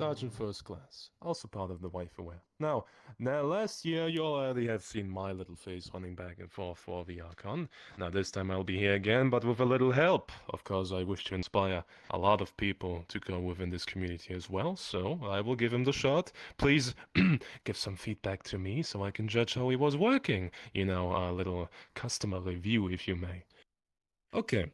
Sergeant First Class, also part of the Waifuwehr. Now, last year you already have seen my little face running back and forth for VRCON. Now, this time I'll be here again, but with a little help. Of course, I wish to inspire a lot of people to go within this community as well, so I will give him the shot. Please give some feedback to me so I can judge how he was working. You know, a little customer review, if you may. Okay.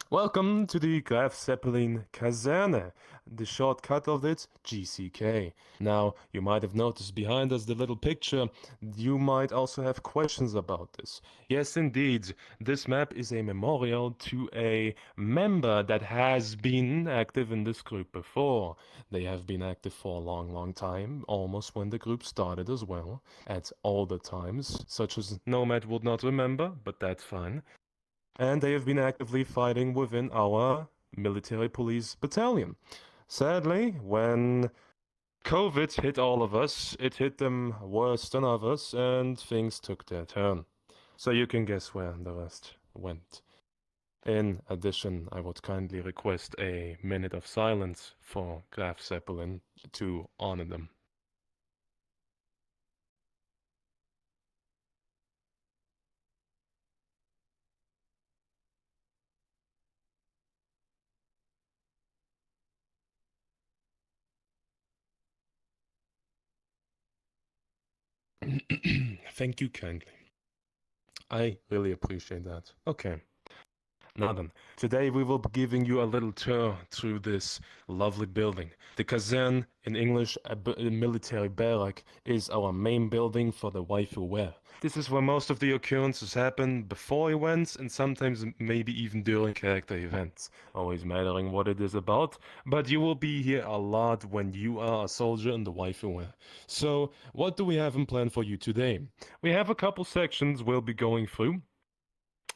Welcome to the Graf Zeppelin Kaserne, the shortcut of it, GCK. Now, you might have noticed behind us the little picture. You might also have questions about this. Yes, indeed, this map is a memorial to a member that has been active in this group before. They have been active for a long, long time, almost when the group started as well, at older times, such as Nomad would not remember, but that's fine. And they have been actively fighting within our military police battalion. Sadly, when COVID hit all of us, it hit them worse than others, and things took their turn. So you can guess where the rest went. In addition, I would kindly request a minute of silence for Graf Zeppelin to honor them. Thank you kindly. I really appreciate that. Okay. Now then, today we will be giving you a little tour through this lovely building. The Kaserne, in English a military barrack, is our main building for the Waifuwehr. This is where most of the occurrences happen before events and sometimes maybe even during character events, always mattering what it is about, but you will be here a lot when you are a soldier in the Waifuwehr. So, what do we have in plan for you today? We have a couple sections we'll be going through.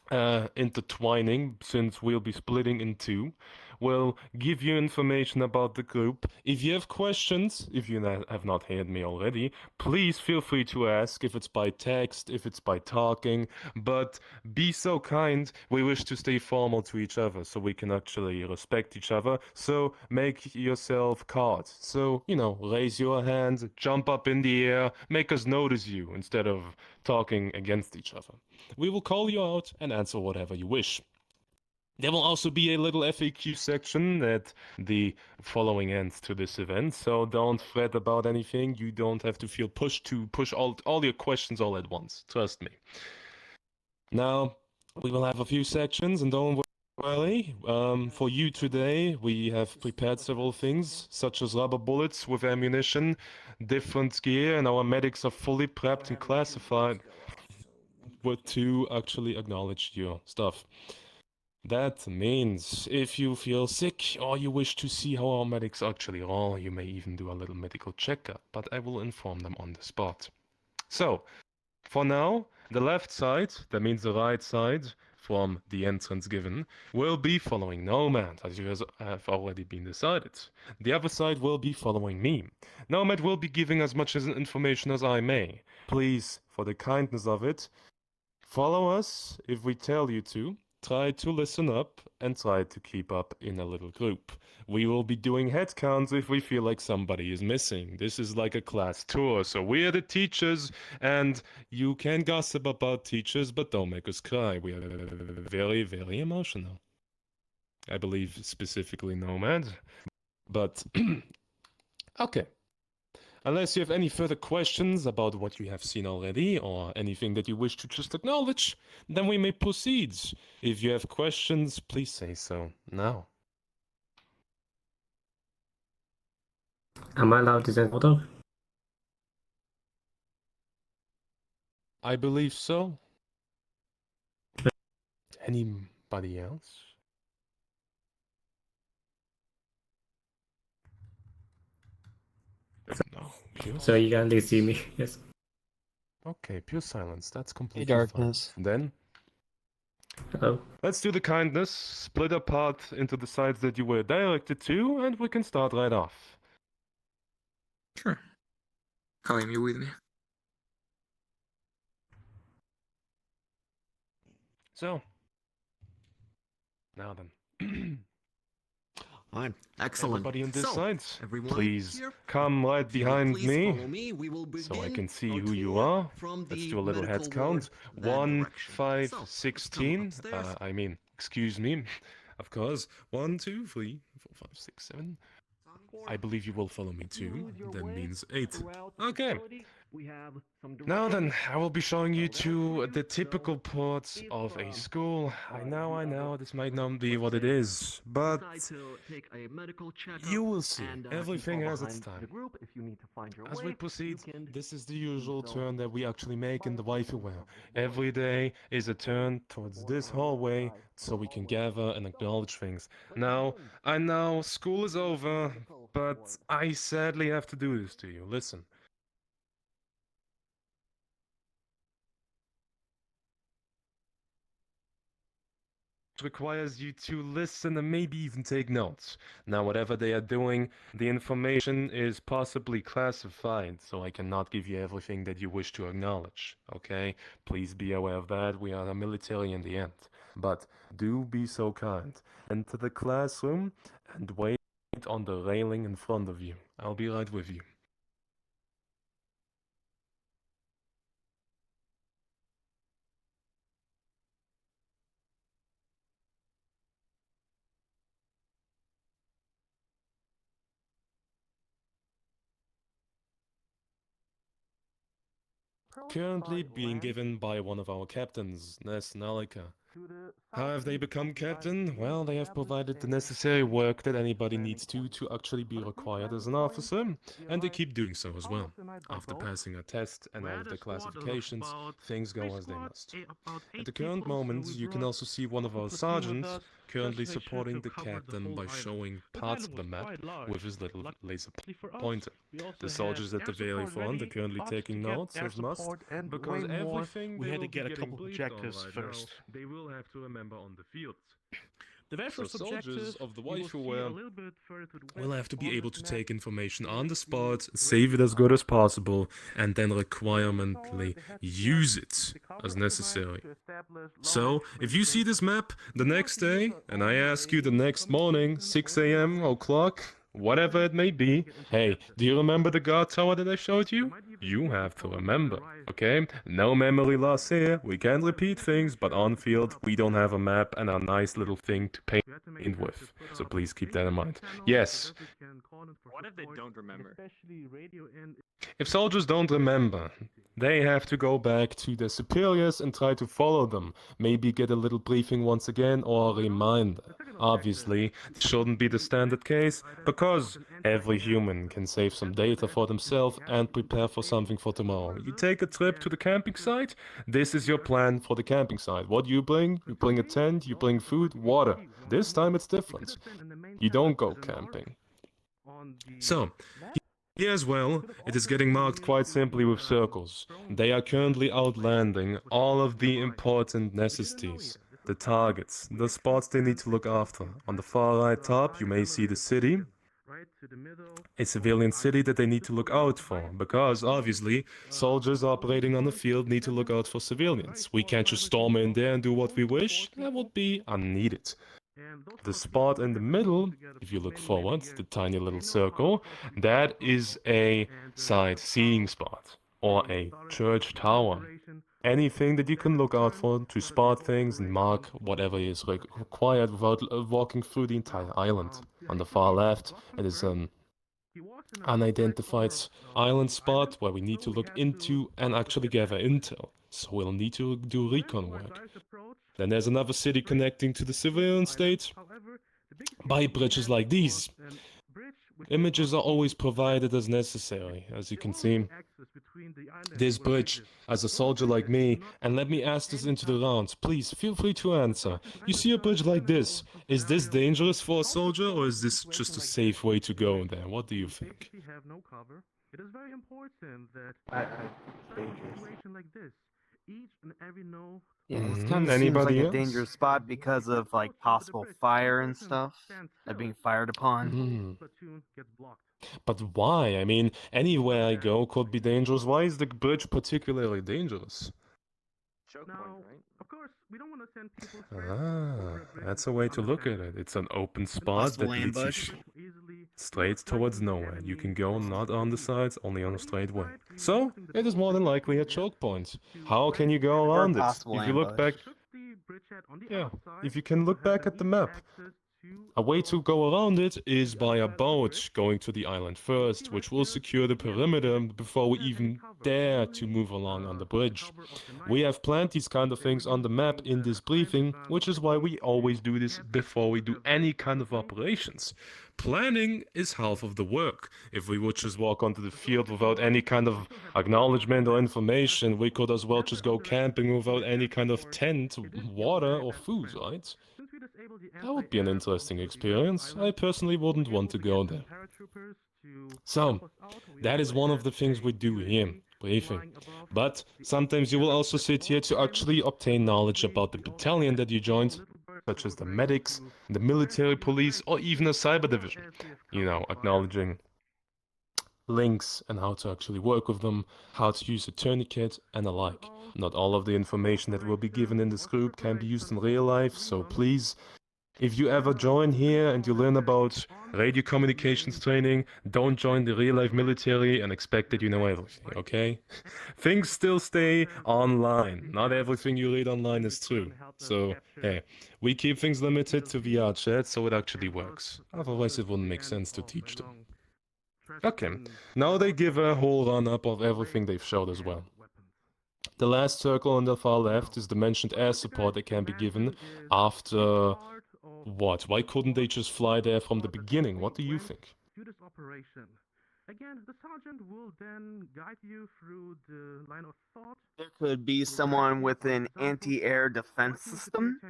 Intertwining, since we'll be splitting in two. We'll give you information about the group. If you have questions, if you have not heard me already, please feel free to ask, if it's by text, if it's by talking, but be so kind. We wish to stay formal to each other so we can actually respect each other. So make yourself card. So, you know, raise your hand, jump up in the air, make us notice you instead of talking against each other. We will call you out and answer whatever you wish. There will also be a little FAQ section at the following ends to this event, so don't fret about anything. You don't have to feel pushed to push all your questions all at once. Trust me. Now, we will have a few sections, and don't worry. For you today, we have prepared several things, such as rubber bullets with ammunition, different gear, and our medics are fully prepped and classified to actually acknowledge your stuff. That means if you feel sick or you wish to see how our medics actually roll, you may even do a little medical checkup, but I will inform them on the spot. So, for now, the left side, that means the right side from the entrance given, will be following Nomad, as you have already been decided. The other side will be following me. Nomad will be giving as much information as I may. Please, for the kindness of it, follow us if we tell you to. Try to listen up and try to keep up in a little group. We will be doing head counts if we feel like somebody is missing. This is like a class tour, so we are the teachers, and you can gossip about teachers, but don't make us cry. We are very, very emotional. I believe specifically Nomad, but okay. Unless you have any further questions about what you have seen already, or anything that you wish to just acknowledge, then we may proceed. If you have questions, please say so now. Am I allowed to send photo? I believe so. Anybody else? No, pure So you can only see me, yes. Okay, pure silence. That's completely darkness. fine. Then, Hello. let's do the kindness. Split apart into the sides that you were directed to, and we can start right off. Sure. Calling you with me. So, now then. All right, excellent. Everybody on this So, side, everyone please here, come right if you would behind please me follow me. We will so I begin can see our who you tour are. from Let's the do a little medical head count. ward that 1, direction. 5, So, let's come 16. upstairs. Excuse me. Of course. 1, 2, 3, 4, 5, 6, 7. I believe you will follow me too. That means 8. Okay. Now then, I will be showing you to the typical parts of a school. I know, this might not be what it is, but you will see. Everything has its time. As we proceed, this is the usual turn that we actually make in the Waifuwehr. Every day is a turn towards this hallway so we can gather and acknowledge things. Now, I know school is over, but I sadly have to do this to you. Listen. Requires you to listen and maybe even take notes. Now, whatever they are doing, the information is possibly classified, so I cannot give you everything that you wish to acknowledge, okay? Please be aware of that. We are a military in the end. But do be so kind. Enter the classroom and wait on the railing in front of you. I'll be right with you. Currently being given by one of our captains, Ness Nalika. How have they become captain? Well, they have provided the necessary work that anybody needs to actually be required as an officer, and they keep doing so as well. After passing a test and all of the classifications, things go as they must. At the current moment, you can also see one of our sergeants currently supporting the captain by showing parts of the map with his little laser pointer. The soldiers at the very front are currently taking notes as must, because everything we they had to will be get a getting couple briefed on objectives right first. now, they will have to remember on the field. The very So first soldiers objective, of the you will see a Waifuwehr little bit further to the will west have to be on able this to map. take information on the is spot, the save it as good as possible, and then tower. requirementally They had to use get it the cover as of the map necessary. to establish So, long if you see this map the next day, and I ask you the range next morning, 6 a.m. o'clock, whatever it may be, hey, do you remember the guard tower that I showed you? You have to remember, okay? No memory loss here, we can repeat things, but on field, we don't have a map and a nice little thing to paint with. So please keep that in mind. Yes. What if they don't remember? If soldiers don't remember, they have to go back to their superiors and try to follow them. Maybe get a little briefing once again or a reminder. Obviously, it shouldn't be the standard case, because every human can save some data for themselves and prepare for something for tomorrow. You take a trip to the camping site, this is your plan for the camping site. What do you bring? You bring a tent, you bring food, water. This time it's different. You don't go camping. So, here as well, it is getting marked quite simply with circles. They are currently outlanding all of the important necessities, the targets, the spots they need to look after. On the far right top, you may see the city, a civilian city that they need to look out for, because obviously, soldiers operating on the field need to look out for civilians. We can't just storm in there and do what we wish, that would be unneeded. The spot in the middle, if you look forward, the tiny little circle, that is a sightseeing spot, or a church tower. Anything that you can look out for to spot things and mark whatever is required without walking through the entire island. On the far left, it is an unidentified island spot where we need to look into and actually gather intel, so we'll need to do recon work. Then there's another city connecting to the civilian state by bridges like these. Images are always provided as necessary, as you can see. This bridge, as a soldier like me, and let me ask this into the rounds, please feel free to answer. You see a bridge like this, is this dangerous for a soldier, or is this just a safe way to go there? What do you think? It is very important that situation like this, each and every know. Yeah, this kind of seems Anybody like a else? dangerous spot because of like possible fire and stuff being fired upon. But why? I mean, anywhere I go could be dangerous. Why is the bridge particularly dangerous? choke Now, point, right? of course, we don't want to send people straight over Ah, a bridge that's a way to look at unattended. it. It's an open spot Possible that leads you ambush. Easily straight lose towards sight of the nowhere. You enemy can go from not on the view. sides, only on On a the straight way. side, we So, using the it is tools more than that likely a needed choke point. to How can you go press Or around it? possible If you look back, ambush. Shoot the bridgehead on the yeah, outside, if you can you look have back an at the easy map, access to a way to go around it is the by other a side of the boat bridge. going to the island You first, see which right will here, secure the yes, perimeter before we don't have any even cover, dare to only, move along on the the bridge. cover of the We knife. have planned these kind of They were things on the map using in the this highly briefing, advanced which is why we technology always to do this get before we do whatever any kind of something. operations. Planning is half of the work. If we would just walk onto the For those field who without want, any kind we of still have the acknowledgement or Waifuwehr. information, we After could all, as well never just go camping underestimate without the any kind of transport. tent, It is your water, very or best food, friend. right? Since we disable the That would be an anti-air interesting of the experience. I island, personally we were wouldn't want able to to go get some there. paratroopers to So, help us out. We that is also one of had the things we a do here, UAV briefing. flying above But the sometimes you will areas also at sit all here to times. actually obtain knowledge Lastly, about the we also battalion had that you small joined, little birds such that as were the very medics, able the to military press on your police, or sight even a as cyber well division. as we have You know, counter fire. acknowledging links and how to actually work with them, how to use a tourniquet, and the like. Overall, Not all of the information that will be given in this group can be used in real life, so please, if you ever join here and you learn about radio communications training, don't join the real life military and expect that you know everything, okay? Things still stay online. Not everything you read online is true. So, hey, we keep things limited to VR chat so it actually works. Otherwise, it wouldn't make sense to teach them. Okay, now they give a whole run-up of everything they've showed as well. The last circle on the far left is the mentioned air support that can be given after... What? Why couldn't they just fly there from the beginning? What do you think? Do this operation. Again, the sergeant will then guide you through the line of thought. There could be someone with an anti-air defense system.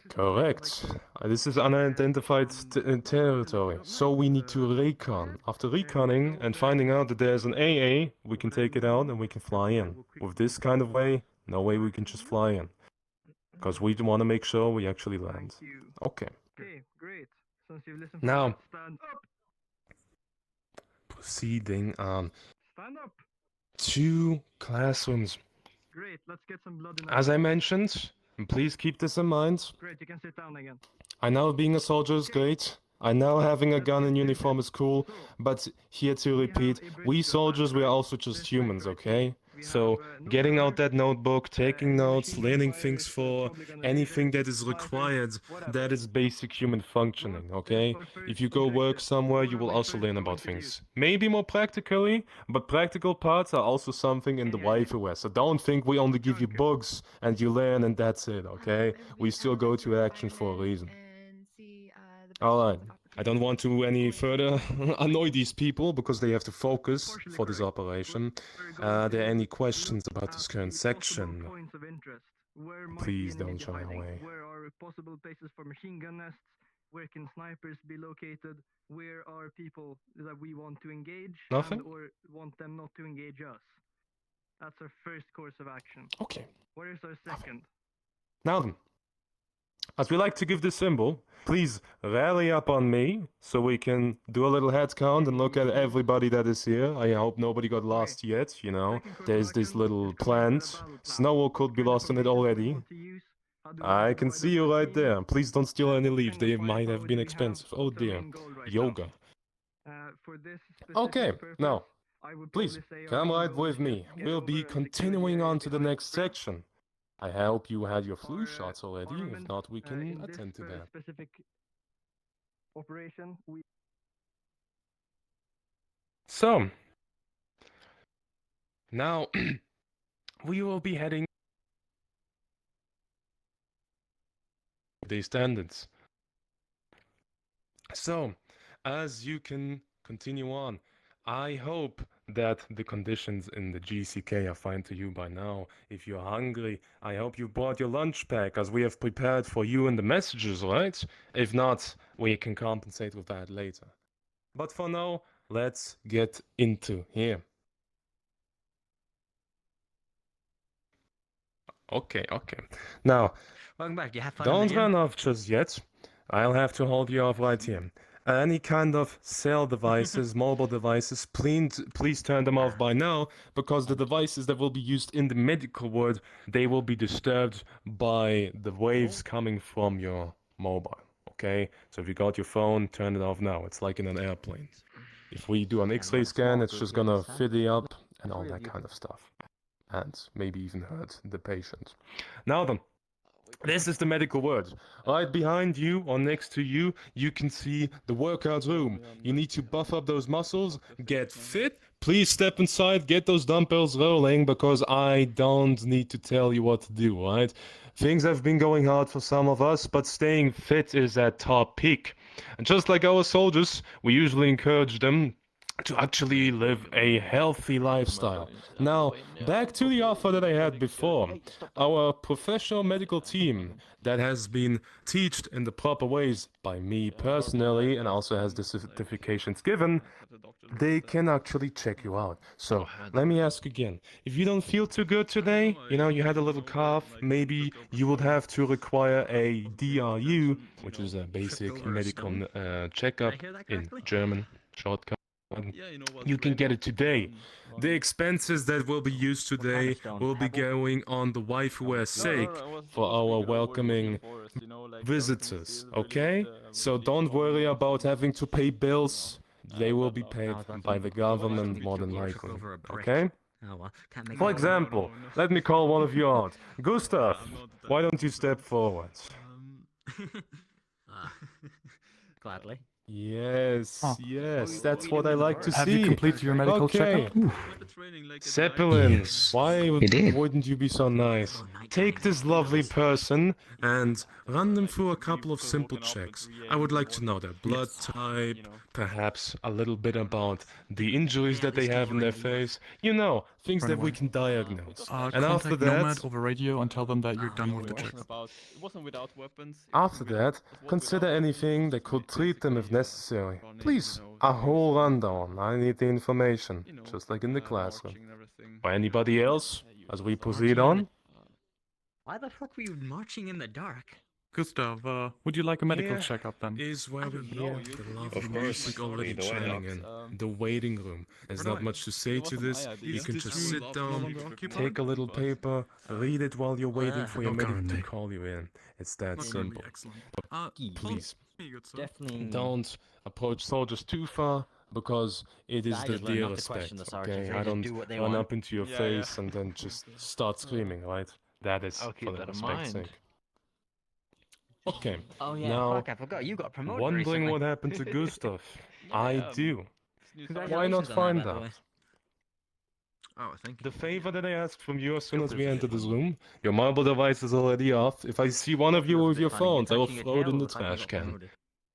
Correct. This is unidentified territory, so we need to recon. After reconning and finding out that there's an AA, we can take it out and we can fly in. With this kind of way, no way we can just fly in. Because we want to make sure we actually land. Okay. Okay, great. Since you've listened Now, that, stand up. proceeding on Stand up. 2 classrooms. Great. Let's get some blood in As I our- mentioned, and please keep this in mind, Great. You can sit down again. I know being a soldier is great. I know having a gun and uniform is cool, but here to repeat, we soldiers, we are also just humans, okay? So, getting out that notebook, taking notes, learning things for anything that is required, that is basic human functioning, okay? If you go work somewhere, you will also learn about things. Maybe more practically, but practical parts are also something in the Waifuwehr. So don't think we only give you books and you learn and that's it, okay? We still go to action for a reason. Alright, I don't want to any further annoy these people because they have to focus for this operation. Are there any questions about this current section? Points of interest. Where might Please the enemy don't be shy hiding? away. Where are possible places for machine gun nests? Where can snipers be located? Where are people that we want to engage Nothing? or want them not to engage us? That's our first course of action. Okay, What is our second? now then. As we like to give this symbol, please rally up on me so we can do a little head count and look at everybody that is here. I hope nobody got lost yet, you know. There's this little plant. Snow could be lost in it already. I can see you right there. Please don't steal any leaves. They might have been expensive. Oh dear. Yoga. Okay, now, please, come right with me. We'll be continuing on to the next section. I hope you had your flu shots already. If not, we can attend to that. Specific operation, So, now we will be heading to the standards. So, as you can continue on, I hope that the conditions in the GCK are fine to you by now. If you're hungry, I hope you brought your lunch pack as we have prepared for you in the messages, right? If not, we can compensate with that later. But for now, let's get into here. Okay. Now, Welcome back. You have fun. don't run off just yet. I'll have to hold you off right here. Any kind of cell devices, mobile devices, please turn them off by now, because the devices that will be used in the medical ward, they will be disturbed by the waves coming from your mobile, okay? So if you got your phone, turn it off now. It's like in an airplane. If we do an X-ray scan, it's just gonna fiddle up and all that kind of stuff. And maybe even hurt the patient. Now then. This is the medical ward. Right behind you or next to you, you can see the workout room. You need to buff up those muscles, get fit. Please step inside, get those dumbbells rolling, because I don't need to tell you what to do, right? Things have been going hard for some of us, but staying fit is at top peak. And just like our soldiers, we usually encourage them to actually live a healthy lifestyle. Now, back to the offer that I had before. Our professional medical team that has been taught in the proper ways by me personally and also has the certifications given, they can actually check you out. So, let me ask again. If you don't feel too good today, you know, you had a little cough, maybe you would have to require a DRU, which is a basic medical checkup in German, shortcut. You can get it today. The expenses that will be used today will be going on the Waifuwehr sake for our welcoming visitors, okay? So don't worry about having to pay bills. They will be paid by the government more than likely, okay? For example, let me call one of you out. Gustav, why don't you step forward? Gladly. Yes, yes, that's what I like to see. Have you completed your medical checkup? Zeppelin, why did. wouldn't you be so nice? Take this lovely person and run them through a couple of simple checks. I would like to know their blood type, perhaps a little bit about the injuries that they have in their face. You know, things that we can diagnose. And after Contact that, Nomad over radio and tell them that you're done with the check. after that, consider anything that could treat them if necessary. Please, a whole rundown. I need the information, just like in the classroom. For anybody else, as we proceed on? Why the fuck were you marching in the dark? Gustav, would you like a medical Yeah. checkup then? Is where we hear the lovely music already chiming in. The waiting room. There's not much to say to this. You can just sit down, take a little paper, read it while you're waiting for your medic to call you in. It's that simple. Please, Definitely. don't approach soldiers too far, because it is I the just learned dear not to question respect, the sergeants. okay? They I just don't do what they run want. up into your face and then just start screaming, right? That is I'll keep for the that in respect's mind. sake. Okay, Oh yeah, now, fuck, I forgot. You got promoted wondering recently. what happened to Gustav? I do. Congratulations Why not on that, find by the out? way. Oh, thank The favor that I asked from you as soon as we enter this room, your mobile device is already off. If I see one of you with your phones, I will throw it in the trash can.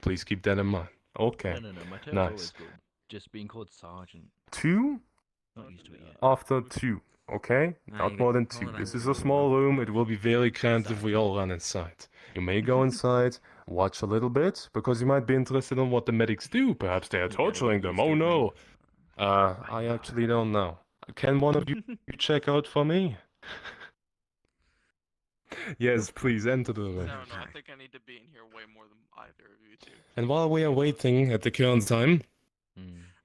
Please keep that in mind. Okay. No, my tail's Nice. always good. Just being called Sergeant. 2 Not used to it yet. after 2, okay? Nah, Not you more than get 2. all of This them. is a small room. It will be very cramped if we all run inside. You may go inside, watch a little bit, because you might be interested in what the medics do. Perhaps they are torturing them. Oh no! I actually don't know. Can one of you check out for me? Yes, please enter the room. No, I think I need to be in here way more than either of you two. And while we are waiting at the current time,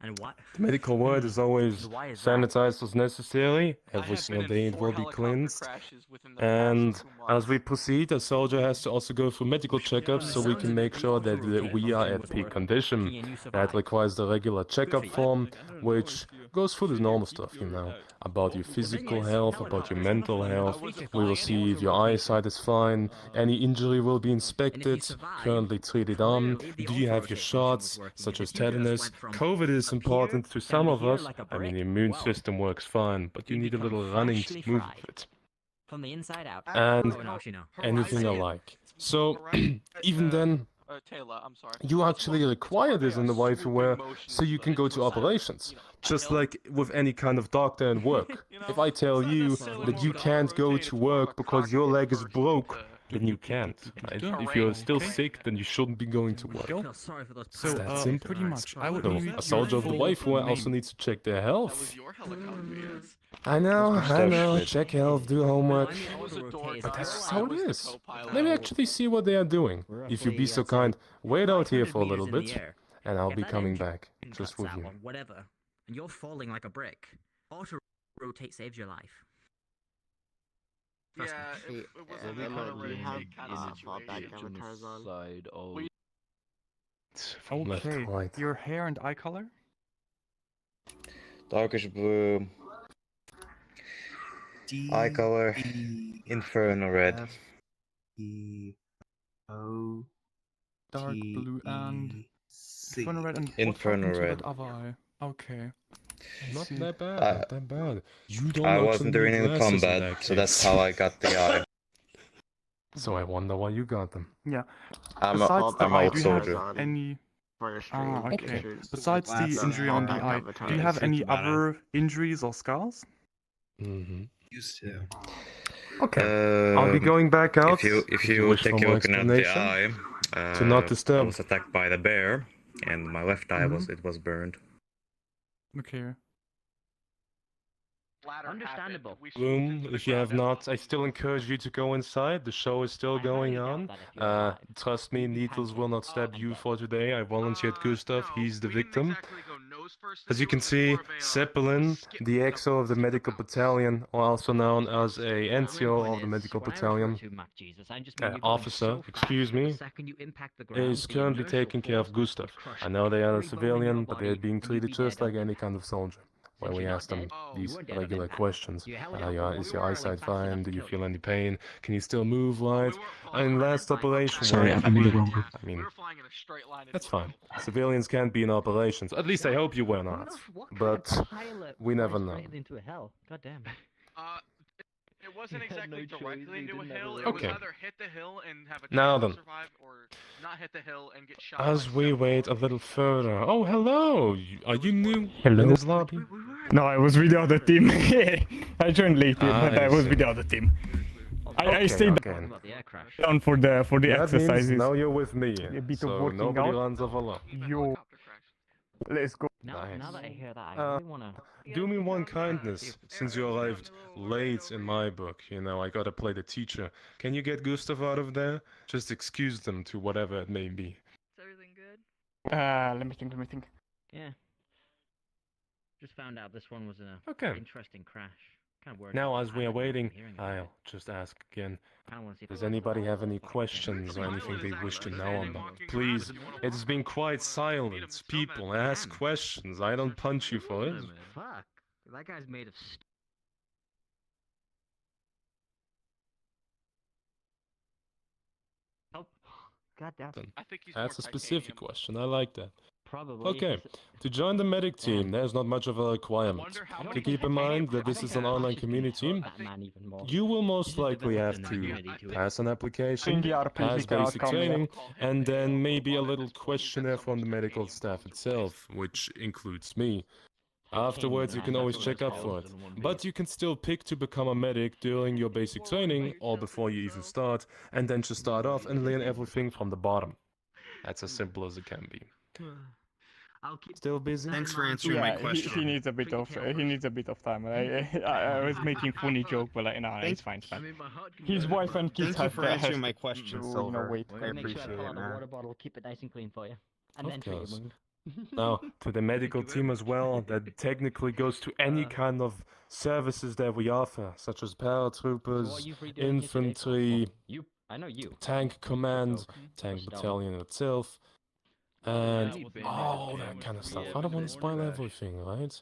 And what? the medical ward is always So why is that? sanitized as necessary. I Every have single been in day it 4 will be helicopter cleansed. crashes within the past And 2 as months. we proceed, a soldier has to also go through medical checkups so we can make sure that we are at peak condition. That requires the regular checkup form, which goes through the normal stuff, you know, about your physical health, about your mental health. We will see if your eyesight is fine, any injury will be inspected, currently treated on, do you have your shots, such as tetanus. COVID is important to some of us. I mean, the immune system works fine, but you need a little running to move with it. From the inside out. And Oh, no, actually, no. anything alike. So, even then, Taylor, I'm sorry. you actually require this in the Waifuwehr so you can go to operations. Just like with any kind of doctor and work. If I tell you that you can't go to work because your leg is broke, then you can't. Right? If you're still sick, then you shouldn't be going to work. I feel sorry for those So, It's that simple. pretty much, I would So, need a soldier of the your Waifuwehr full also name. needs to check their That health. was your helicopter, yes. I know, check health, do homework. I was a door But that's driver, just I how it was the is. co-pilot. Let me actually see what they are doing. If you be so kind, wait out here for a little bit. and I'll If be that coming engine back just cuts with out you. or whatever, and you're falling like a brick, auto rotate saves your life. Trust me. Yeah, it wasn't Emma, a do really you have unique kind of fallback situation. on the side of... We- From left to Okay, right. your hair and eye color? Darkish blue. Eye color. Inferno red. O Dark blue and... Inferno red, and what Inferno happened to red. that other eye? Okay. I Not see. that bad, I- not that bad. You don't I actually wasn't doing need any glasses in combat, that so that's case. how I got the eye. So I wonder why you got them. Yeah. I'm Besides the an eye, old do you have soldier. any... Ah, okay. Okay. Besides the injury on the eye, do you have any other injuries or scars? Mm-hmm. Used to. Okay. I'll be going back out. If you wish take for a more look at the explanation. eye, To not I disturb. was attacked by the bear, and my left eye was burned. Okay. Understandable. Room, if you have not, I still encourage you to go inside. The show is still going on. Trust me, needles will not stab you for today. I volunteered Gustav, he's the victim. As you can see, Zeppelin, the XO of the medical battalion, or also known as a NCO of the medical battalion, officer, excuse me, is currently taking care of Gustav. I know they are a civilian, but they're being treated just like any kind of soldier. When we ask them these regular questions, is your eyesight fine? Do you feel any pain? Can you still move right? In last operation, Sorry, I'm in the wrong group. I mean, that's fine. Civilians can't be in operations. At least I hope you were not. But we never know. God damn. It wasn't exactly directly into a hill. It Okay. was either hit the hill and have a Now chance then. to survive, or not hit the hill and get shot. As by we several wait a little further. Oh, hello! Are you new Hello. in this lobby? No, I was with the other team. I joined late, but I was see. with the other team. I stayed Okay. down for the That exercises. means now you're with me, A bit of so working nobody out. runs off alone. Yo, let's go. Now Nice. that I hear that, I really wanna. Do me one kindness, since you arrived late in my book, you know, I gotta play the teacher. Can you get Gustav out of there? Just excuse them to whatever it may be. Is everything good? Let me think. Yeah. Just found out this one was an Okay. interesting crash. Kind of worried. Now, about as we the are iron waiting, hearing about I'll it. just ask again. Kinda wanna see if Does it's- anybody have any questions or anything they wish to know about? Please, it has been quite silent. People, ask questions. I don't punch you for it. Fuck. That guy's made of Oh, God damn. I think he's That's a more specific titanium. question. I like that. Probably. Okay, to join the medic team, there's not much of a requirement. wonder how To many keep in mind that this is an online community, you will most likely have to pass an application, In the RP, pass he cannot basic come here. training, and then maybe a little questionnaire from the medical staff itself, which includes me. Afterwards, you can always check up for it. But you can still pick to become a medic during your basic training, or before you even start, and then just start off and learn everything from the bottom. That's as simple as it can be. Still busy? Thanks for answering my Yeah, question. he needs a bit of time. I was making funny joke, but like, no, it's fine. His wife and kids Thank you have for to answering my question, to, Silver. wait. I appreciate it, The man. water bottle, keep it nice and clean for you. And Of then treat your course. wound. Now, to the medical team as well, that technically goes to any kind of services that we offer, such as paratroopers, infantry, I know you. tank command, tank battalion itself, and all that kind of stuff. I don't want to spoil everything, right?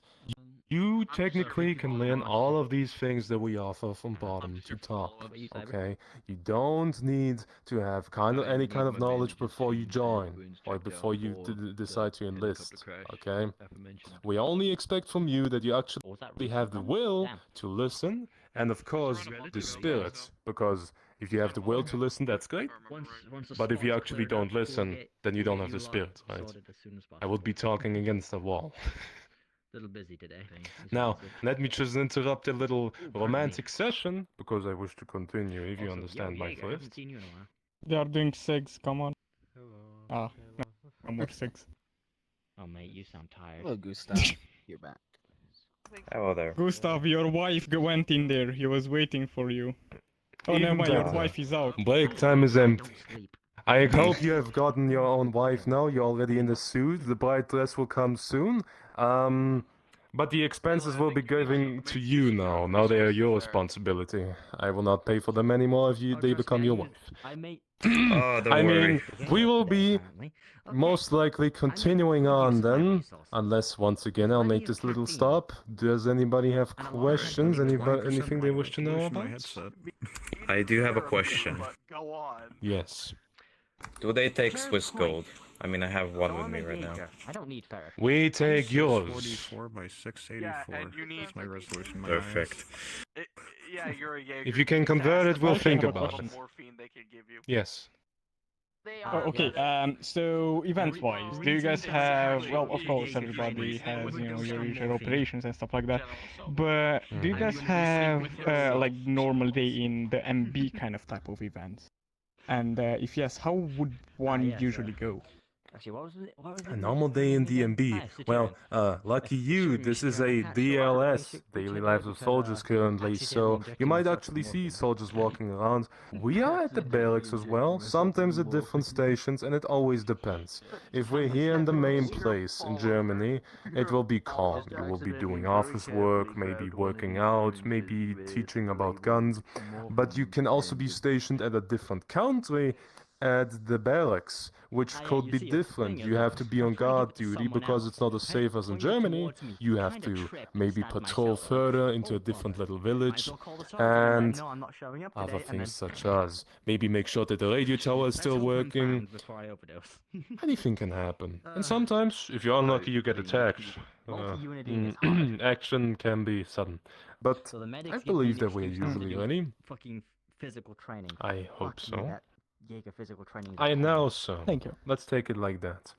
You technically can learn all of these things that we offer from bottom to top, okay? You don't need to have any kind of knowledge before you join, or before you decide to enlist, okay? We only expect from you that you actually have the will to listen, and of course, the spirit, because if you have the will to listen, that's great, but if you actually don't listen, then you don't have the spirit, right? I would be talking against the wall. Little busy today. Now, let me just interrupt a little romantic session, because I wish to continue, if you understand my drift. They are doing sex, come on. Ah, no more sex. Oh mate, you sound tired. Hello, Gustav. You're back. Hello there. Gustav, your wife went in there. He was waiting for you. Oh, Even never mind, your better. wife is out. Break time is empty. I hope you have gotten your own wife now. You're already in the suit. The bride dress will come soon. But the expenses will be given to you now. Now they are your responsibility. I will not pay for them anymore if they become your wife. I may. Oh, don't I worry. mean, we will be most likely continuing on then, unless once again I'll make this little stop. Does anybody have questions? Anything they wish to know about? I do have a question. Go on. Yes. Do they take Swiss gold? I mean, I have one with me right now. I don't need fair. We take yours. 44 by 684. Yeah, and you need. That's my resolution. My Perfect. Yeah, you're a Jaeger. If you can convert it, we'll think about it. Morphine they can give you. Yes. Oh, okay, so events-wise, do you guys have, well, of course, everybody has, you know, your usual operations and stuff like that, but do you guys have, like, normal day in the MB kind of type of events? And if yes, how would one usually go? Actually, what was it? A normal day in DMB. Well, lucky you, this is a DLS, Daily Lives of Soldiers currently, so you might actually see soldiers walking around. We are at the barracks as well, sometimes at different stations, and it always depends. If we're here in the main place in Germany, it will be calm. You will be doing office work, maybe working out, maybe teaching about guns, but you can also be stationed at a different country at the barracks, which could be different. You have to be on guard duty because it's not as safe as in Germany. You have to maybe patrol further into a different little village and other things such as maybe make sure that the radio tower is still working. Anything can happen. And sometimes, if you're unlucky, you get attacked. Action can be sudden. But I believe that we're usually ready. Fucking physical training. I hope so. Jaeger physical training. I know so. Thank you. Let's take it like that.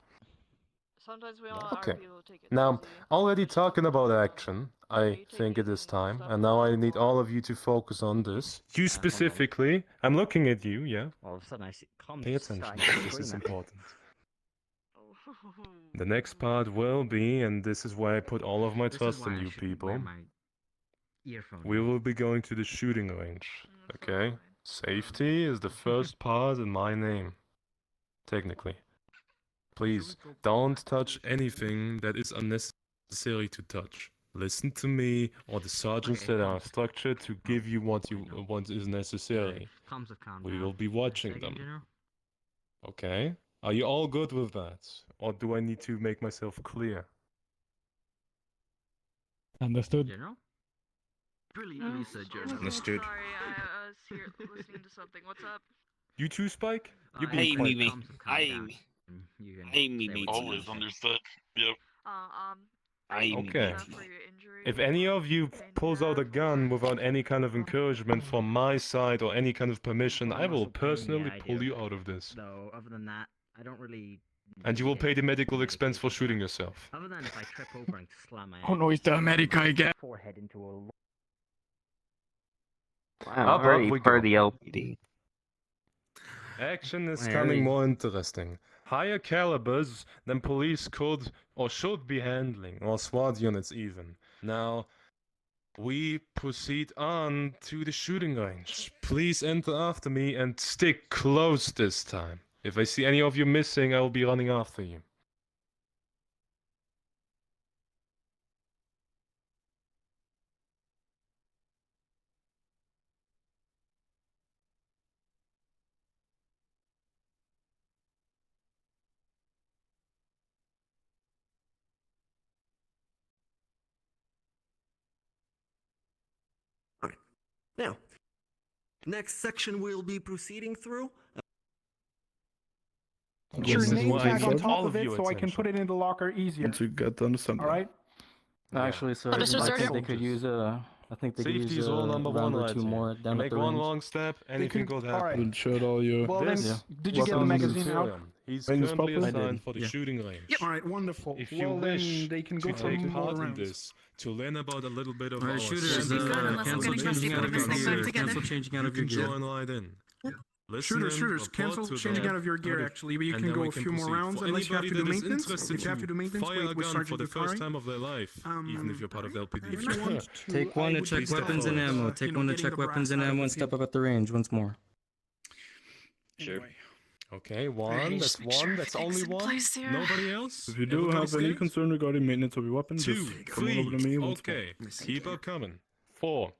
Sometimes we all Okay. take it Now, easy. already talking about action, I think it is time, and now I need all of you to focus on this. You specifically, I'm looking at you, yeah? All of a sudden I see Pay attention, this is important. The next part will be, and this is where I put all of my trust in you people, we will be going to the shooting range, okay? Safety is the first part in my name, technically. Please, don't touch anything that is unnecessary to touch. Listen to me or the sergeants that are structured to give you what is necessary. We will be watching them. Okay? Are you all good with that? Or do I need to make myself clear? Understood. Brilliantly said, Jordan. Understood. Sorry, I was here listening to something. What's up? You too, Spike? You're Hey, being Mimi. quiet. Hey, Mimi. Always understood. Yep. Okay. If any of you pulls out a gun without any kind of encouragement from my side or any kind of permission, I will personally pull you out of this. No, other than that, I don't really. And you will pay the medical expense for shooting yourself. Other than if I trip over and slam my Oh no, it's the America again. forehead into a. I'm ready for the LPD. Action is coming more interesting. Higher calibers than police could or should be handling, or SWAT units even. Now, we proceed on to the shooting range. Please enter after me and stick close this time. If I see any of you missing, I will be running after you. Now, next section we'll be proceeding through. Put your name tag on top of it so I can put it in the locker easier. Once you get done something. All right. Actually, sir, I think they could use I think they could Safety use is rule number one, round or lads. two more You down at make the one range. wrong step, anything could happen. Alright. Shut all you. Well, then, This did you get the magazine out? He's Range currently properly? assigned for the shooting range. Yeah. All right, wonderful. If you Well, wish then they can go to for take more part in rounds. this, to learn about a little bit of our shooters, cancel changing out of your gear. Cancel changing out of your gear. Join right in. Listen Shooters, in, cancel report to changing them, out of your gear actually, but you and can then go we a few more proceed. rounds For unless you have to do anybody that is maintenance. interested If you have to do maintenance, fire wait a with gun Sergeant for the first Bukari. time of their life, even if you're part of the LPD. If you want to, Take one to check weapons and ammo. Take one to check weapons and ammo and step up at the range once more. Sure. Okay, one. That's one. That's only one. Nobody else. If you do Everybody's have any good? concern regarding maintenance of your weapon, Two, just come on three. over to me once more. Okay, keep on coming. 4.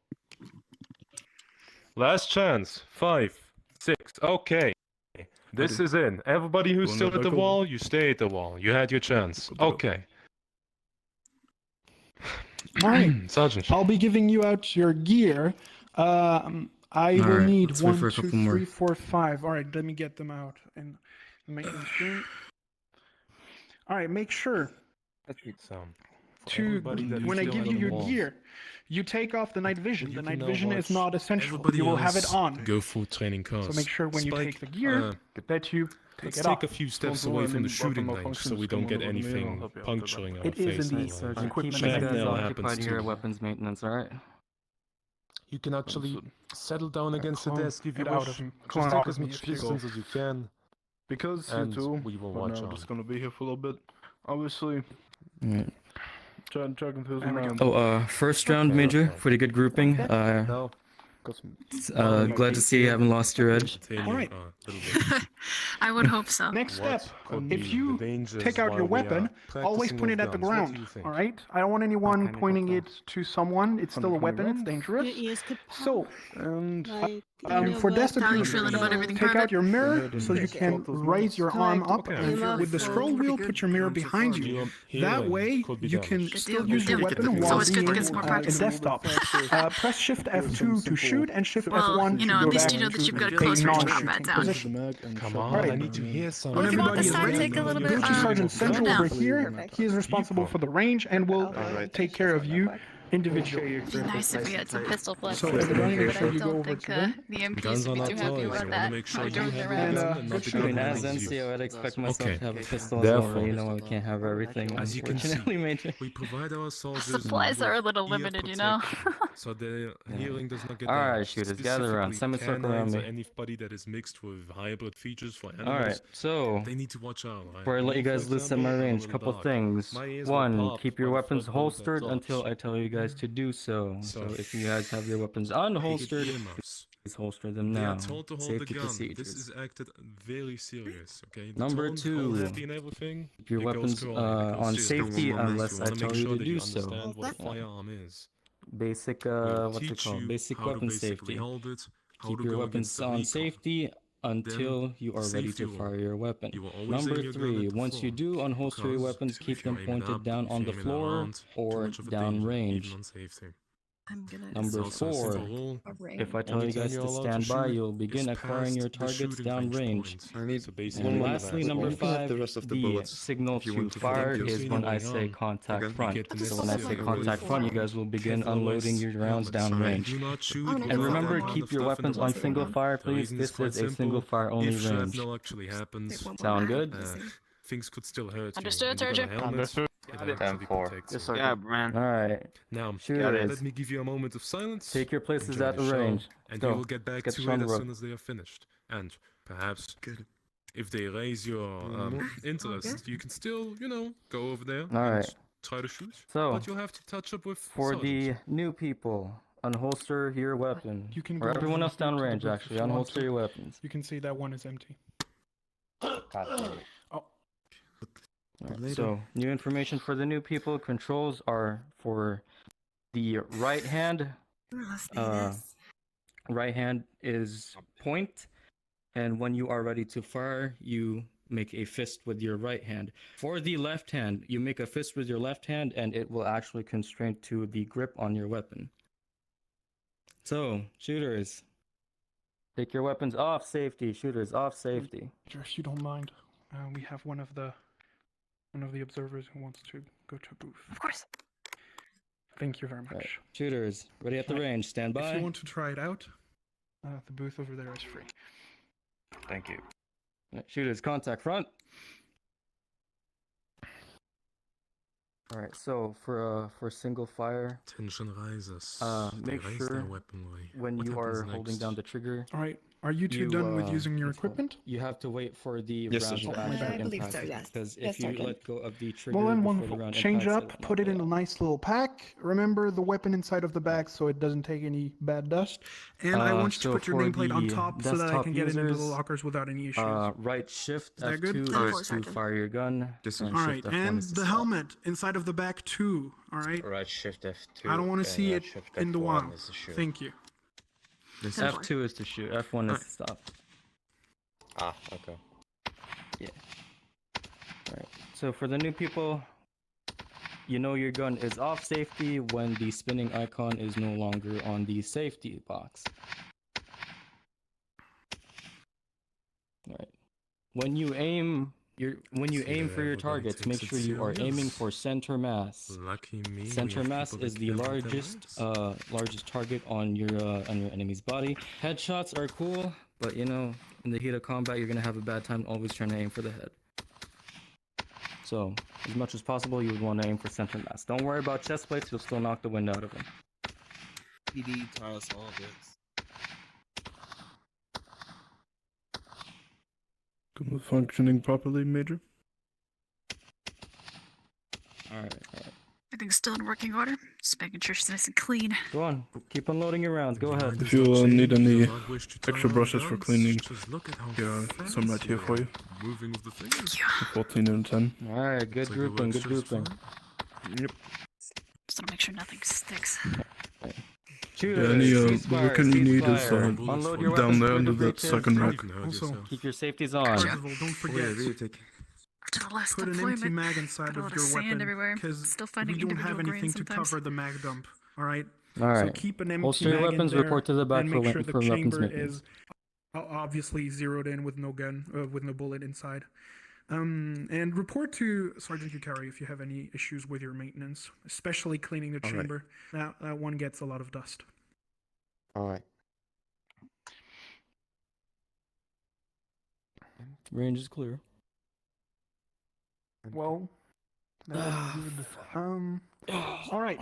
Last chance. 5, 6. Okay. This is in. Everybody who's still at the wall, you stay at the wall. You had your chance. Okay. Alright. Sergeant. I'll be giving you out your gear. I will Alright, need let's wait 1, for a 2, couple more. 3, 4, 5. Alright, let me get them out in the maintenance room. Alright, make sure to, when I give you your gear, you take off the night vision. The night vision is not essential. You will have it on. Go full training course. So make sure when you take the gear, that you take Let's it take off. a few steps away from the shooting range so we don't get anything puncturing our It is face. indeed. Sergeant, Equipment keep you is guys Shrapnel occupied happens here too. at weapons maintenance, alright? You can actually settle down against the Clone desk if you it out wish. of him. Just Clone take out as of me much if you distance as you can. Because you And two we will are watch now on. just gonna be here for a little bit. Obviously, Alright. checking things There we go. around. Oh, first round, Major. Pretty good grouping. No. Glad to see you haven't lost your edge. Alright. I would hope so. Next step, could be if the you dangers take out your while we weapon, are always practicing point with it at the guns? What do ground, you think? alright? I don't want anyone kinda pointing got it to someone. It's still a weapon, it's dangerous. So, And for desk How you feeling about everything, take out Private? your mirror so you can raise your arm up, and with the scroll wheel, put your mirror behind you. That Healing way, could be you done. can Good still deal, use good your deal. weapon It's while always good to being get some more in practice. desktop. Press Shift F2 to shoot, and Shift Well, F1 you to know, go at least back you know that you've got to a a close range non-shooting combat down. position. Come on, Alright. I need to hear some. Well, if you want this time, take a little bit. Go to Sergeant Central down. over here. He is responsible for the range and will take care of you individually. It'd be nice if we had some pistol flex. So everybody, make but sure I you go don't over think to them. the MPs Guns would on be our too happy toys. about We that. want to make sure I you drove have around. a gun And, and not good the I mean, gun as that is NCO, I'd used. expect myself Okay. to have a pistol as Therefore, well. You know, we can't have everything, As you can see, unfortunately, Major. we provide our soldiers Supplies are a with little ear limited, you know. protection, so their hearing does not get Alright, damaged. shooters, gather around. Specifically, Semicircle around canines or me. anybody that is mixed with hybrid features for animals, Alright, so they need to watch out. Right? before I let you Me, for guys listen example, my I'm a range, little couple dog. things. My ears will One, pop keep your when weapons Fred blows that holstered torch. until I tell you guys to do so. So if you guys have your weapons unholstered, Earmuffs. please holster them They now. are told to hold Safety the gun. procedures. This is acted very serious, okay? The Number tone, two, all happy and everything, keep your it goes weapons crawling, it goes on serious. safety unless You I wanna make tell you sure to that do you so. understand what a Yeah. firearm is. Basic, We'll what's it teach called? you Basic how to weapon basically safety. hold it, how Keep to your go weapons against the on recoil. safety until you are ready safety to rule. fire your weapon. You will always Number aim your gun three, at the once you floor, do unholster your because weapons, keep if you them aim it pointed up, down if on you the aim it floor around, too or much of a down danger, range. even on safety. I'm gonna. Number It's also a four, simple rule. if I tell you Anytime guys you're to allowed stand to by, shoot you'll is begin acquiring past your the targets shooting down range. point. So basically, And one lastly, last number one. five, the rest of the the bullets signal if you to want to fire continue is when I going say on. contact Okay. front. You get the So when I say necessary contact front, you guys will begin Kevlar unloading vest, your rounds helmets. down range. Do not shoot And without remember, that kind keep of your stuff in the weapons on weapon. single fire, The please. reason is This quite is a simple. single fire only If range. shrapnel actually happens, Sound good? things could still hurt you. Understood, If you got a Sergeant. helmet, Understood. it actually protects you. Yeah, man. Alright. Now, Shooters, let me give you a moment of silence. take your places Enjoy at the show, range. and Go. we will get back Let's to get it on as the soon as they are finished. And perhaps, if they raise your interest, you can still, go over there Alright. and try to shoot. So, But you'll have to touch up with for the sergeant. new people, unholster your weapon. You can Or go everyone over else to the downrange, booth actually. if you want Unholster to. your weapons. You can see that one is empty. Oh, Alright, so, new information for the new people. Controls are for the right hand. Right hand is point, and when you are ready to fire, you make a fist with your right hand. For the left hand, you make a fist with your left hand, and it will actually constrain to the grip on your weapon. So, shooters, take your weapons off safety. Shooters, off safety. if you don't mind, we have one of the observers who wants to go to a booth. Of course. Thank you very much. Right. Shooters, ready at the range. Stand by. If you want to try it out, the booth over there is free. Thank you. Shooters, contact front. All right. So for single fire, Tension rises. make They raise sure their weaponry. when What you are happens holding next? down the trigger. All right. Are you two done with using your what's called- equipment? You have to wait for the Yes, round sir. to Oh, my actually bad. I believe impact. so, yes. Because Yes, if you they're let go of the trigger Well, then before the round change impacts, up, it will put it not in go a off. nice little pack. Remember the weapon inside of the bag so it doesn't take any bad dust. And I want you to So put your for nameplate on the top so that I desktop can get it into the users, lockers without any issues. Right shift Is that good? F2 Of is course, to Sergeant. fire your gun. And All shift right, F1 and is to the stop. helmet inside of the back too. All right. Right shift F2. I don't want to and see right it shift in the F1 wild. is to shoot. Thank you. F2 is to shoot. F1 is to stop. Ah, okay. Yeah. Alright. So for the new people, you know your gun is off safety when the spinning icon is no longer on the safety box. Alright. When you aim for your targets, make sure you are aiming for center mass. Lucky me. Center mass is the largest target on your enemy's body. Headshots are cool, but you know, in the heat of combat, you're gonna have a bad time always trying to aim for the head. So, as much as possible, you would want to aim for center mass. Don't worry about chest plates; you'll still knock the wind out of them. PD taught us all this. Functioning properly, Major. All right. Everything's still in working order. Just making sure she's nice and clean. Go on, keep unloading your rounds. Go ahead. If you need any extra brushes for cleaning, some right here for you. Moving with the fingers. 14 and 10. All right, good grouping, good grouping. Yep. Just want to make sure nothing sticks. Shooter, Any ceasefire, weapon you need is ceasefire. Unload your down weapons there for under the that break-in. second rack. Also, Keep your safeties on. first of all, don't forget. After the last Put an deployment, empty mag inside got a of lot your sand weapon everywhere. because Still finding we don't have individual anything grains to sometimes. cover the mag dump. All right. All right. So keep an empty Holster your mag weapons, in there report to the back and for make sure the weapons chamber maintenance. is obviously zeroed in with no gun, with no bullet inside. And report to Sergeant Yukari if you have any issues with your maintenance, especially cleaning the All right. chamber. That one gets a lot of dust. Alright. Range is clear. Well, that was good. All right.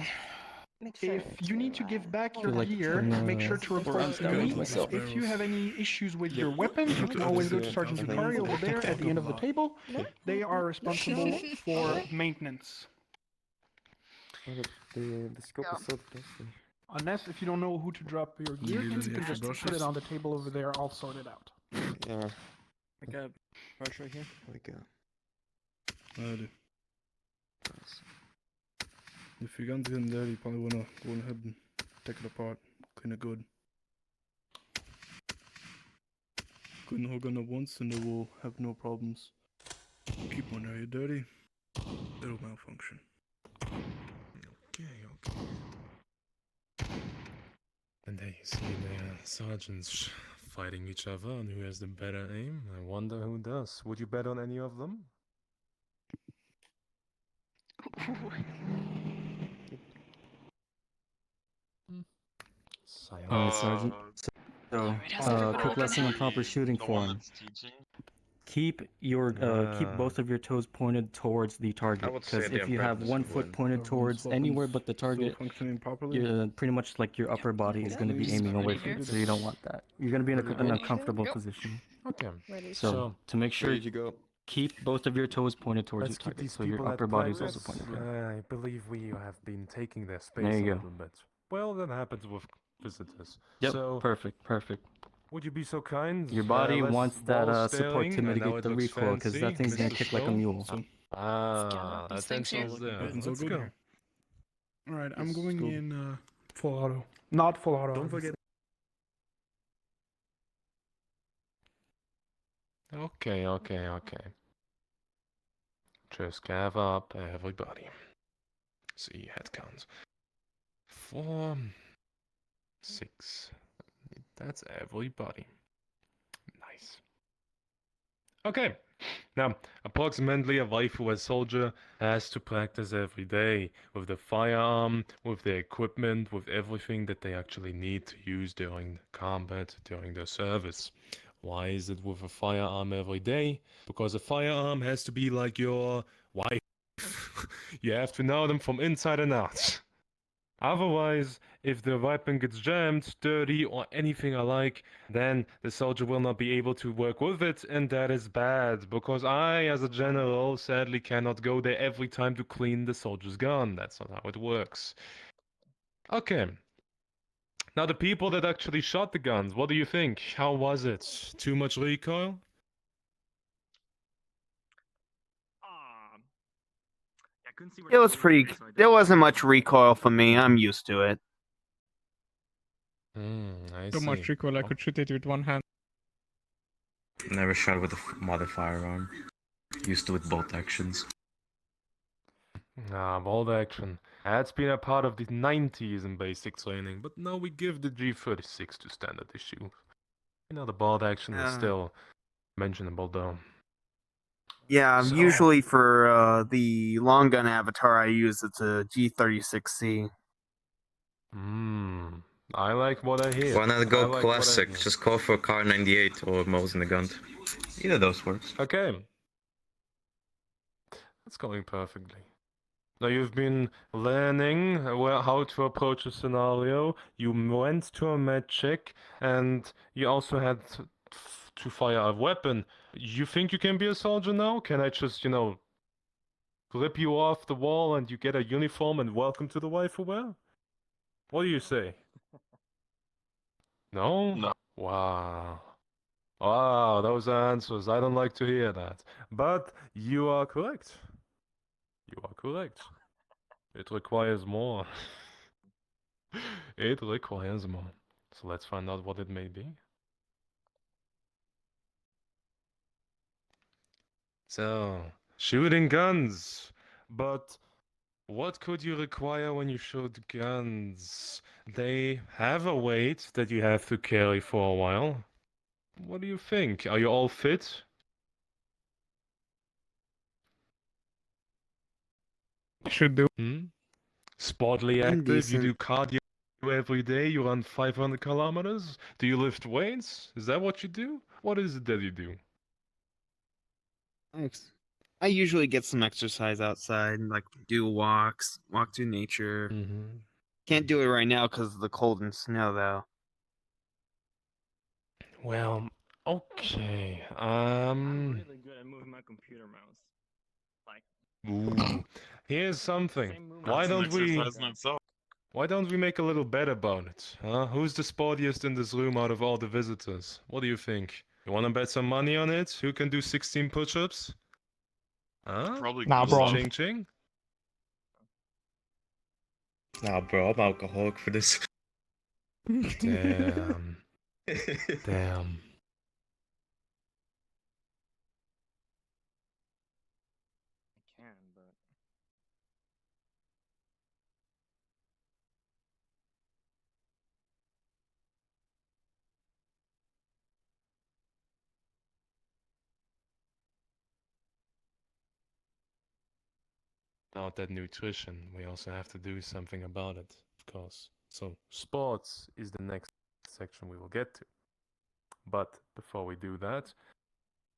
If you need to give back your like gear, I'm, make sure to report to me. If you have any issues with your weapons, you can always go to Sergeant Yukari over there at the end of the table. They are responsible for maintenance. The scope is so dusty. Unless if you don't know who to drop your gear to, you can just put it on the table over there, all sorted out. Yeah. I got a brush right here. I do. If your gun's getting dirty, you probably want to go ahead and take it apart, clean it good. Clean the whole gun at once and it will have no problems. Keep one area dirty, it'll malfunction. Okay. And there you see the sergeants fighting each other on who has the better aim. I wonder who does. Would you bet on any of them? Alright, Sergeant. So, quick lesson on proper shooting form. Keep both of your toes pointed towards the target. Because if you have one foot pointed towards anywhere but the target, you're pretty much like your upper body is going to be aiming away from it. So you don't want that. You're going to be in an uncomfortable position. Okay. So to make sure, keep both of your toes pointed towards Let's the keep target. these So your people upper at body is practice. also pointed towards. I believe we have been taking their space There a you go. little bit. Well, that happens with visitors. Yep. So, Perfect. would you be so kind? Your body less wants that ball support staring? to I know mitigate it the looks recoil, because that fancy. thing's gonna kick like a mule. Ah, these things here. attention's there. Buttons all Let's good. go. All right, I'm Yes, going go. in full auto. Not full auto. Don't forget. Okay. Just gather up everybody. See head counts. 4, 6. That's everybody. Nice. Okay. Now, approximately a Waifuwehr soldier has to practice every day with the firearm, with the equipment, with everything that they actually need to use during combat, during their service. Why is it with a firearm every day? Because a firearm has to be like your wife You have to know them from inside and out. Otherwise, if the weapon gets jammed, dirty, or anything alike, then the soldier will not be able to work with it, and that is bad, because I, as a general, sadly cannot go there every time to clean the soldier's gun. That's not how it works. Okay. Now, the people that actually shot the guns, what do you think? How was it? Too much recoil? It was pretty. There wasn't much recoil for me. I'm used to it. I So see. much recoil I could shoot it with one hand. Never shot with a modified firearm. Used to with bolt actions. Bolt action. That's been a part of the 90s in basic training, but now we give the G36 to standard issue. You know, the bolt action is still mentionable though. Yeah, So- usually for the long gun avatar, I use it's a G36C. I like what I hear. Why not I go like what I classic? hear. Just call for Car 98 or Mosin the Gun. Either of those works. Okay. That's going perfectly. Now you've been learning how to approach a scenario. You went to a med check, and you also had to fire a weapon. You think you can be a soldier now? Can I just, flip you off the wall and you get a uniform and welcome to the Waifuwehr? What do you say? No? No. Wow. Wow, those are answers. I don't like to hear that. But you are correct. You are correct. It requires more. It requires more. So let's find out what it may be. So, shooting guns. But what could you require when you shoot guns? They have a weight that you have to carry for a while. What do you think? Are you all fit? Should do. Sportly I'm active? You decent. do cardio every day? You run 500 kilometers? Do you lift weights? Is that what you do? What is it that you do? I usually get some exercise outside, like do walks, walk through nature. Can't do it right now because of the cold and snow, though. Well, okay. I'm really good at moving my computer mouse. Like, Ooh. Here's something. Why don't we make a little bet about it? Huh? Who's the sportiest in this room out of all the visitors? What do you think? You want to bet some money on it? Who can do 16 push-ups? Huh? Probably Nah, bro. Ching ching. Nah, bro, I'm alcoholic for this. Damn. Damn. I can, but Without that nutrition, we also have to do something about it, of course. So, sports is the next section we will get to. But before we do that,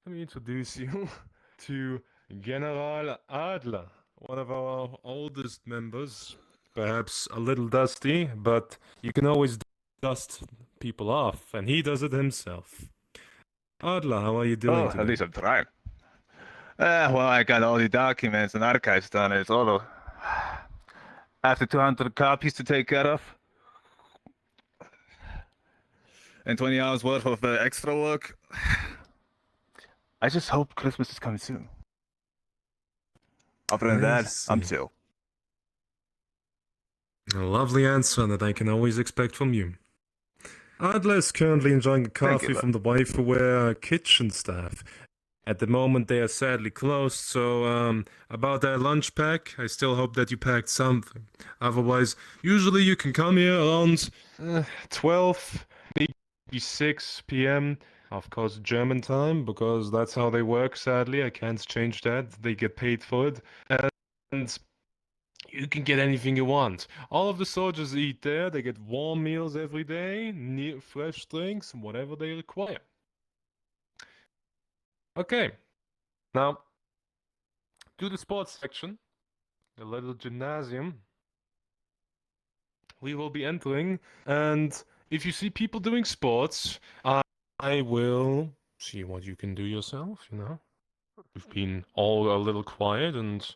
let me introduce you to General Adler, one of our oldest members. Perhaps a little dusty, but you can always dust people off, and he does it himself. Adler, how are you doing today? At least I'm trying. Well, I got all the documents and archives done. It's all after 200 copies to take care of. And 20 hours worth of extra work. I just hope Christmas is coming soon. Other than that, I'm chill. A lovely answer that I can always expect from you. Adler is currently enjoying a coffee from the Waifuwehr kitchen staff. At the moment, they are sadly closed, so about that lunch pack, I still hope that you packed something. Otherwise, usually you can come here around 12, maybe 6 p.m., of course, German time, because that's how they work, sadly. I can't change that. They get paid for it. And you can get anything you want. All of the soldiers eat there. They get warm meals every day, fresh drinks, whatever they require. Okay, now, to the sports section. a little gymnasium. We will be entering, and if you see people doing sports, I will see what you can do yourself, you know? You've been all a little quiet, and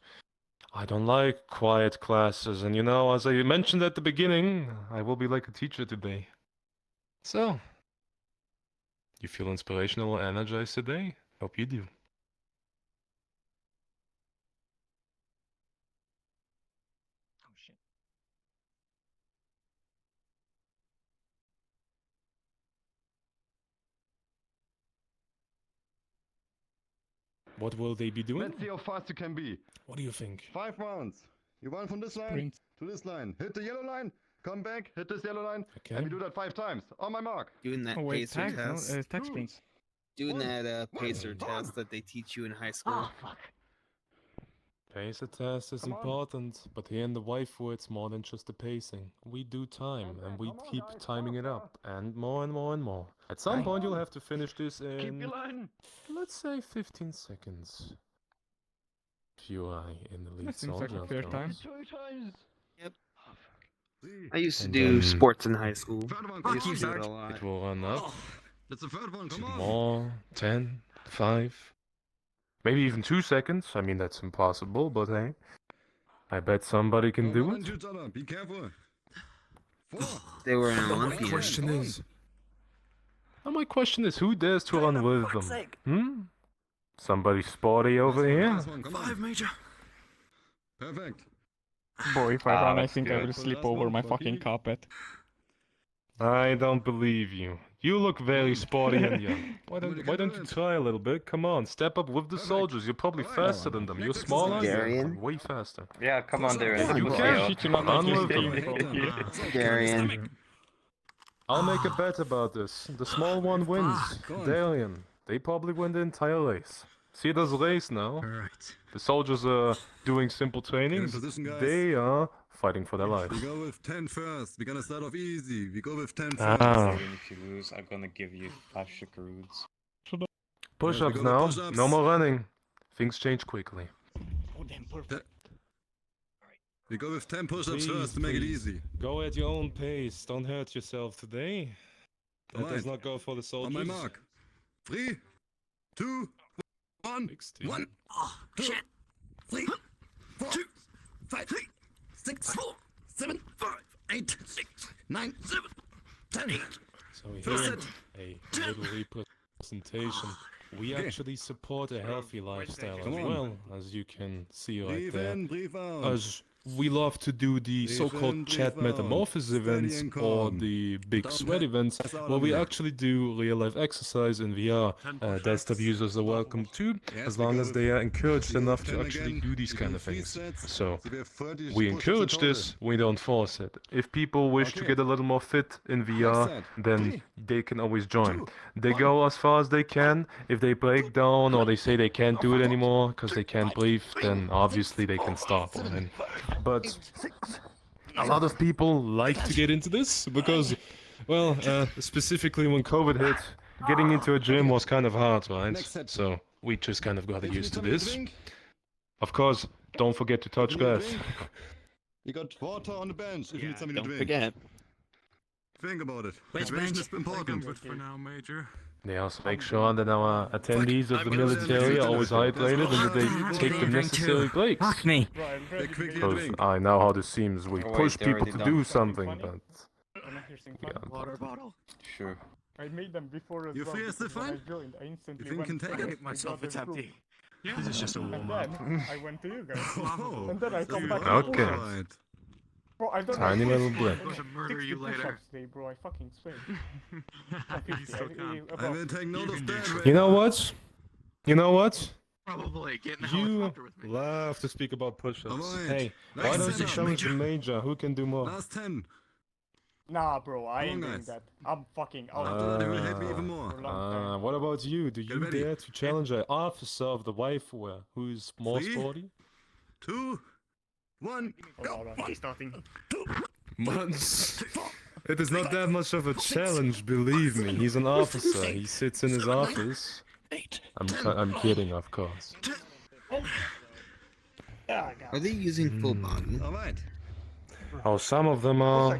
I don't like quiet classes, and you know, as I mentioned at the beginning, I will be like a teacher today. So, you feel inspirational and energized today? Hope you do. Oh shit. What will they be doing? Let's see how fast you can be. What do you think? 5 rounds. You run from this line Sprint. to this line. Hit the yellow line. Come back. Hit this yellow line. Okay. And we do that 5 times. On my mark. Doing that Oh wait, pacer tag? No, test. tag sprints. Doing that pacer test that they teach you in high school. Pacer test is important, but here in the Waifuwehr it's more than just the pacing. We do time, and we keep timing it up, and more and more and more. At some point you'll have to finish this Keep in, your line. let's say 15 seconds. If you are in the lead That seems like soldier, a of fair course. time. 2 times. Yep. Oh, fuck. I used to And do then- sports in high school. Third one, I come used to on. do it a lot. It will run up. That's the third one. Come 2 on. more, 10, 5, maybe even 2 seconds. I mean, that's impossible, but hey, I bet somebody can do Run it. to each other. Be careful. 4. They were an My Olympian. question is, who dares to run with them? Hmm? Somebody sporty over here? Last one, come on. 5, Major. Perfect. Boy, if I run, I that's think I good. will sleep over my fucking carpet. I don't believe you. You look very sporty and young. Why don't you try a little bit? Come on, step up with the soldiers. You're probably faster than them. You're smaller. Darian? Way faster. Yeah, come on, Darian. You on, can. Shit, you're not Run making with me them. steam. Darian. I'll make a bet about this. The small one wins. Darian. They probably win the entire race. See, there's a race now. Alright. The soldiers are doing simple trainings. position, guys. They are fighting for their We lives. go with 10 first. We're gonna start off easy. We go with 10 first. Ah. Even if you lose, I'm gonna give you 5 shikaroos. Push-ups go with now. push-ups. No more running. Things change quickly. Oh damn, perfect. We go with 10 push-ups Please, first to make it please. easy. Go at your own pace. Don't hurt yourself today. That does Alright. not go for the soldiers. On my mark. 3, 2, 1. 16. 1. Oh, shit. 3, 4, 5, 6, 7, 8, 9, 7, 10. So here, First set. a little representation. We Okay. actually support a healthy lifestyle as Come on. well, as you can see right Breathe there. in, breathe out. As we love to do the Breathe so-called in, chat breathe out. metamorphosis Steady events and or calm. the big Don't sweat events, pass out where on we me. actually do real-life exercise in VR. Desktop users are welcome too, Yes, as we long go as with- they are encouraged we go enough with to 10 actually again. do these We kind go of 3 things. sets. So we have 30 we push-ups in encourage total. this, we don't force it. If people wish to Okay. get a little more fit in VR, set. then 3, they can always join. 2, They 1. go as far as they can. If they break down or they say they can't do it anymore because they can't breathe, then obviously they can stop. Right? But a lot of people like to get into this because, well, specifically when COVID hit, getting into a gym was kind of hard, right? Next set. So we just kind of got If you used need to something to this. drink, Of course, don't forget to touch you need a grass. drink, you got water on the bench if you need something to Don't drink. forget. Think about it. Which Hydration bench? is important. Good for now, Major. They also make sure that our attendees of the I'm gonna military are always hydrated and that they take the necessary breaks. Fuck me. They quickly Because drink. I know how this seems. We Oh, wait, push they people already to done do something something, funny? but Am I hearing yeah, funny? Water bottle. Sure. I made them before as You well. free as the because when fun? I joined, I instantly You think went you can take first it? and got the group. Yeah, this is just a And warm-up. then I went to you guys. Oh, And then I come you back. are Okay. alright. Bro, I don't Tiny know. little blip. I'm gonna murder 60 you later. push-ups today, bro. I fucking swear. You still can. I will take note of that. you know what? You know what? Probably get in a You helicopter with me. love to speak about push-ups. Alright. Hey, why Next don't you set, challenge the major? Who can do more? Last 10. Nah, bro, I ain't Come on, doing guys. that. I'm fucking out. After that, they will hate me even more. For a long time. What about you? Do you ready. dare to challenge an officer of the Waifuwehr who's more 3, sporty? 2, 1, Hold on, I'm starting. Months. It is not that much of a challenge, believe me. He's an officer. He sits in his office. I'm kidding, of course. Are they using full body? Alright. Oh, some of them are.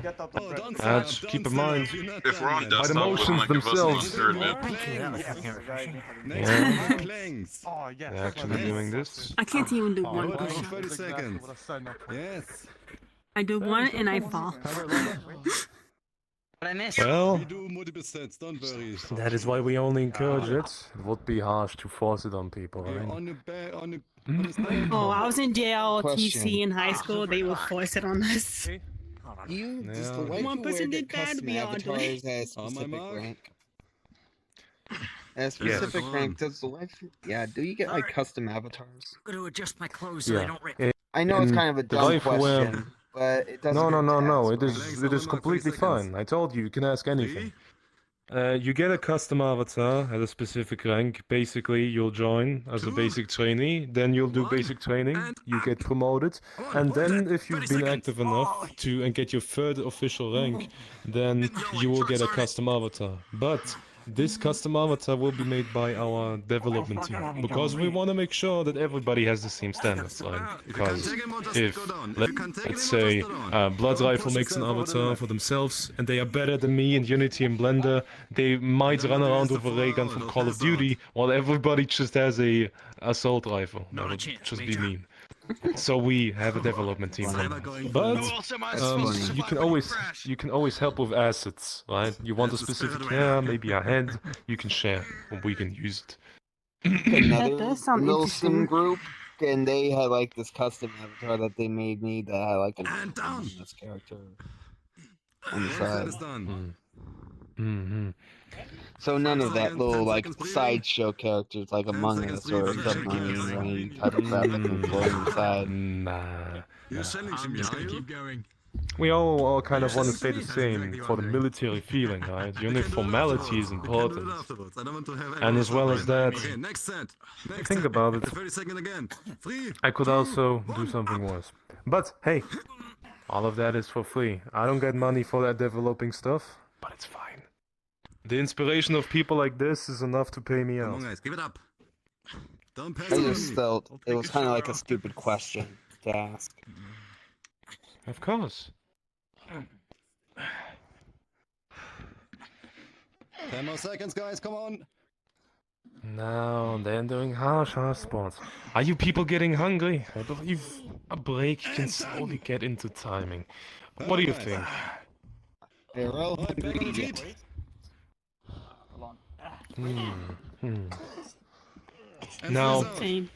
Keep in mind, If we're on by desktop, the wouldn't motions like give us themselves. third map. They're actually doing this. I can't even do one push-up. 30 seconds. Yes. I do one and I fall. But I missed. Well, We do multiple sets, don't worry. that is why we only encourage it. It would be harsh to force it on people, right? Oh, I was in JLTC Question. in high school. They would force it on us. Does the Yeah. One person Waifuwehr did get bad, custom we all do it. avatars at a specific mark. rank? At a specific Yes. rank, does the waifu... Yeah, do you get like custom avatars? I'm gonna adjust my clothes so they Yeah. don't rip. I know it's In kind of a the dumb Waifuwehr- question, but it doesn't. No, no, hurt no, to no. ask, It right? is completely fine. I told you, you can ask anything. You get a custom avatar at a specific rank. Basically, you'll join as a basic trainee, then you'll do basic training, you get promoted, and then if you've been active enough to and get your third official rank, then you will get a custom avatar. But this custom avatar will be made by our development team, because we want to make sure that everybody has the same standards, right? Because if, let's say, Blood Rifle makes an avatar for themselves, and they are better than me in Unity and Blender, they might run around with a ray gun from Call of Duty, while everybody just has a assault rifle. That would just be mean. So we have a development team. But you can always help with assets, right? You want a specific hair, maybe a head, you can share, and we can use it. Another does sound little interesting. sim group, and they had like this custom avatar that they made me that had like this character on the side. Mm-hmm. So none of that little like sideshow characters like Among Us or Submarine or any type of crap that can float on the side. Nah. You're selling to me, are you? Keep going. We all kind of want to stay the same for the military feeling, right? Uniformity is important. And as well as that, Okay, next set. Next think set. about it. 30 seconds again. 3. I could also do something worse. But hey, all of that is for free. I don't get money for that developing stuff, but it's fine. The inspiration of people like this is enough to pay me Come out. on, guys, give it up. Don't pass I it just on me. felt it was kind of like a stupid question to ask. Of course. 10 more seconds, guys, come on. Now they're doing harsh sports. Are you people getting hungry? I believe a break can slowly get into timing. What do you think? They're all hungry. Now, Same.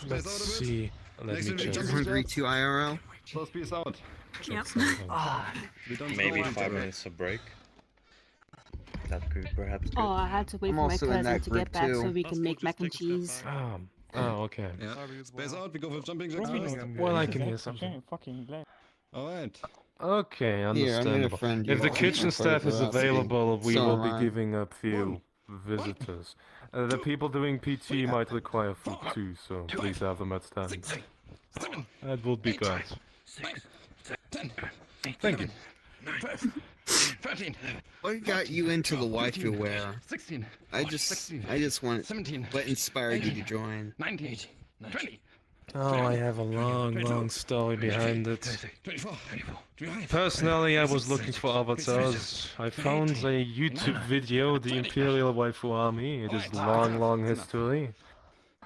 let's see. Let me check. Hungry to IRL. Close peace out. Yep. We don't Maybe know 5 minutes of break. That could perhaps Oh, I had to wait I'm for my also in cousin that to group get back so too. we can make mac and cheese. Okay. Yeah. Space out, we go for jumping jacks first. Well, I can hear something. Alright. Okay, Here, I'm gonna understandable. friend you. If the I'll kitchen friend staff is you. available, we So will am I. be giving a few visitors. The people doing PT might require food too, so please have them at stand. That would be great. 10, Thank you. 13, What got you into the Waifuwehr? 16. I just want. 17. What inspired you to join? 19. 20. Oh, I have a long story behind it. 24. 25. Personally, I was looking for avatars. I found a YouTube video, the Imperial Waifu Army. It is long history.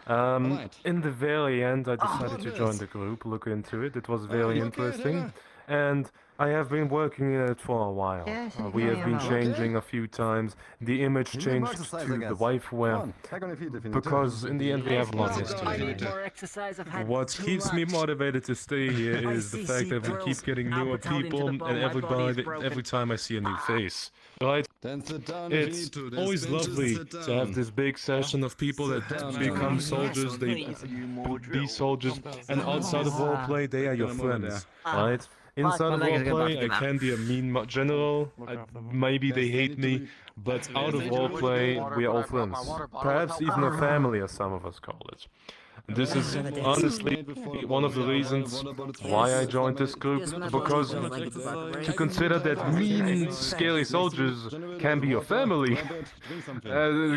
In the very end, I decided to join the group, look into it. It was very interesting. And I have been working in it for a while. We have been changing a few times. The image changed to the Waifuwehr, because in the end we have a long history. What keeps me motivated to stay here is the fact that we keep getting newer people, and every time I see a new face. Right? It's always lovely to have this big session of people that become soldiers, they be soldiers, and outside of roleplay, they are your friends, right? Inside of roleplay, I can be a mean general, maybe they hate me, but out of roleplay, we are all friends. Perhaps even a family, as some of us call it. This is honestly one of the reasons why I joined this group, because to consider that mean, scary soldiers can be your family,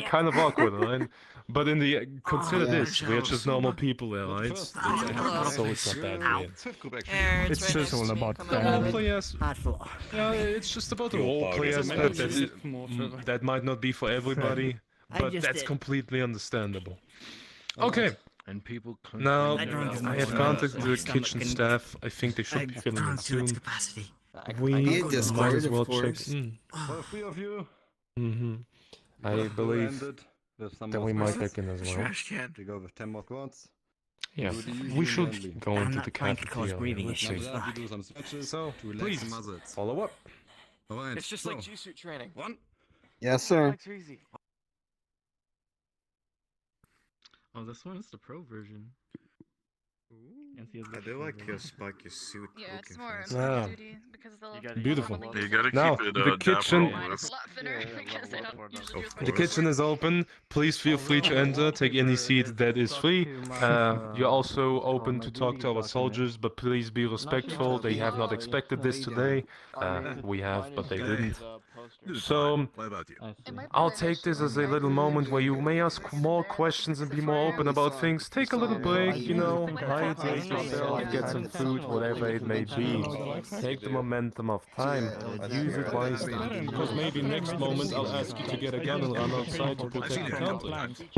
kind of awkward, right? But in the consider this, we're just normal people there, right? So it's not that weird. It's just all about The role players. Yeah, it's just about the role players that might not be for everybody, but that's completely understandable. Okay. And people Now, I have contacted the kitchen staff. I think they should be filling in soon. We might as well check in. Three of you. I believe that we might check in as well. To go with 10 more quads. Yeah, we should go into the cafeteria. Let's see. So, please, follow up. Alright, It's just like G-suit training. One. Yes, sir. It's easy. Oh, this one is the pro version. I do like your spiky suit. Yeah, it's more Yeah. duty because they'll Beautiful. You gotta now, keep it, the kitchen. It's a lot thinner because they don't usually use The kitchen is open. Please feel free to enter. Take any seat that is free. You're also open to talk to our soldiers, but please be respectful. They have not expected this today. We have, but they didn't. So, I'll take this as a little moment where you may ask more questions and be more open about things. Take a little break, you know, hydrate yourself, get some food, whatever it may be. Take the momentum of time, use it wisely, because maybe next moment I'll ask you to get a gun and run outside to protect the country.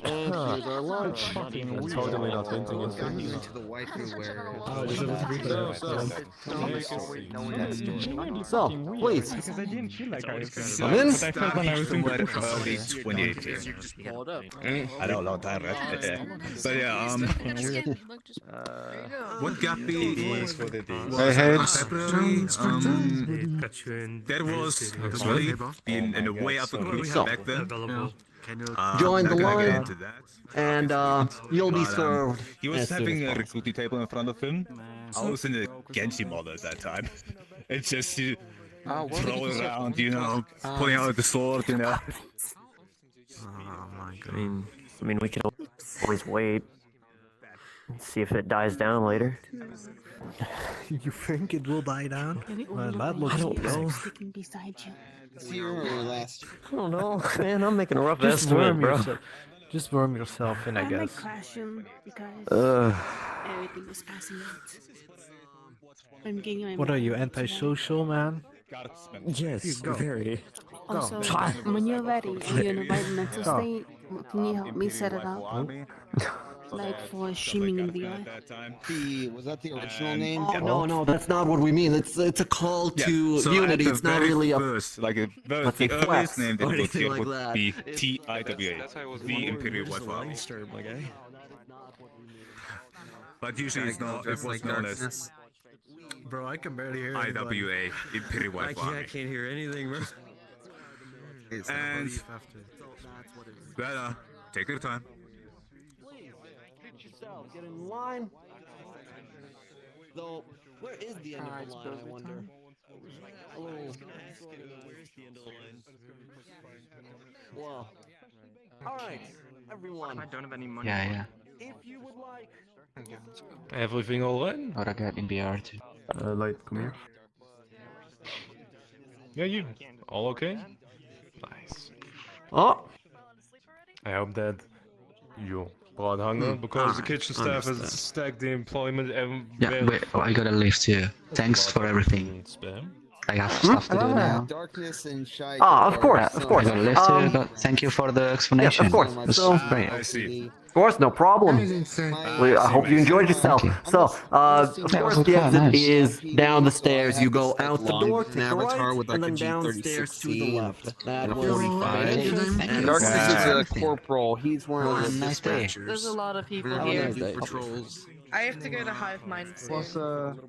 And here's our lunch. I'm totally not hinting at things. To the Waifuwehr. So, please. Because I didn't feel like I was going to Come in. but I felt when I was in the book. 28. I don't know that, right? But yeah, what got me was for the February, there was really been in a way of a group back then. Join the not gonna get line, into that. and you'll be But, served. he was as soon having as a possible. recruiting table in front of him. I was in a Genji model at that time. It's just you throwing around, you know, pulling out the sword, you know. Oh my god. I mean, we can always wait and see if it dies down later. You think it will die down? That looks. I don't know. Sticking beside you. This year or last year? I don't know, man. I'm making a rough Just estimate, bro. Just worm yourself in, I might crash him because everything was passing out. I'm getting my. What are you, antisocial, man? Yes, very. Also, when you're ready, you're in a right mental state. Can you help me set it up? Like for streaming in VR? Was that the original name? Oh, no, that's not what we mean. It's a call to so unity. at the It's not very really a. first, like the Let's say earliest flex name that or would anything get like would that. be TIWA, the Imperial White Army. But usually it's not, it was known as Bro, I can barely hear IWA, Imperial White Army. I can't hear anything, bro. And better take your time. Get in line. Though, where is the end of the line, I wonder? Hello. Where's the end of the line? Well, alright, everyone. I don't have any money. Yeah. If you would like. Everything all right? What I got in VR too. Light, come here. Yeah, you all okay? Nice. Oh! I hope that you brought hunger because the kitchen staff has stacked the employment and Yeah, wait, I got a lift here. Thanks for everything. Spam. I have stuff to do now. Darkness and shy. Of course, of course. I got a lift here, but thank you for the explanation. Of course. That's So, great. I see. of course, no problem. I hope you enjoyed yourself. So, of course, the exit is down the stairs. You go out the door, take the right, and then downstairs to the left. That was 45. and Darkness is a corporal. He's one of the Nice day. There's a lot of people Have a here. nice day. Patrols. I have to go to Hive Mind soon.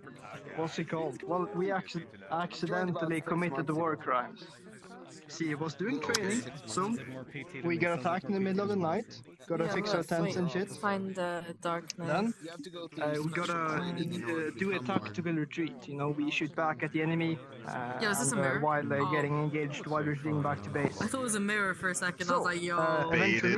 What's it called? Well, we accidentally committed the war crimes. She was doing training, so we got attacked in the middle of the night. Gotta fix our tents and shit. Find the Dark Then Knight. we gotta do a tactical retreat. You know, we shoot back at the enemy Yeah, is this a mirror? while getting engaged while retreating back to base. I thought it was a mirror for a second. I was like, yo. Eventually,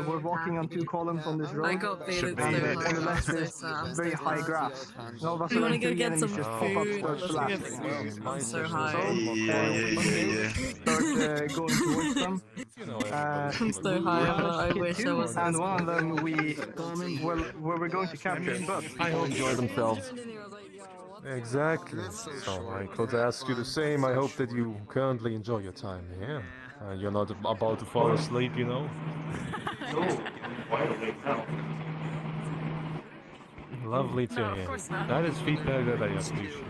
we're walking on 2 columns on this road. I got baited and so on the left hard. is very high grass. And all of a You wanna sudden, go 3 get enemies some just pop up, food? start Let's blasting. get I'm so high. Start going towards them. I'm so high, I wish I was. And one of them we're going to capture, but I hope enjoy themselves. Exactly. So I could ask you the same. I hope that you currently enjoy your time here. You're not about to fall asleep, you know? Lovely to hear. That is feedback that I appreciate.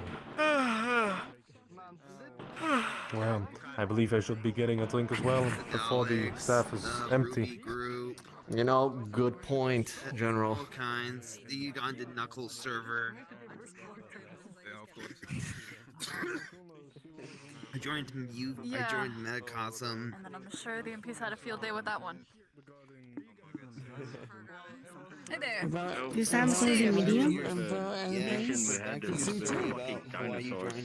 Well, I believe I should be getting a drink as well before the staff is empty. You know, good point, General. All kinds. The Ugandan Knuckles server. I joined I joined Metacosm. And then I'm sure the MPs had a field day with that one. Hey there. You sound using medium? Yes, I can see too.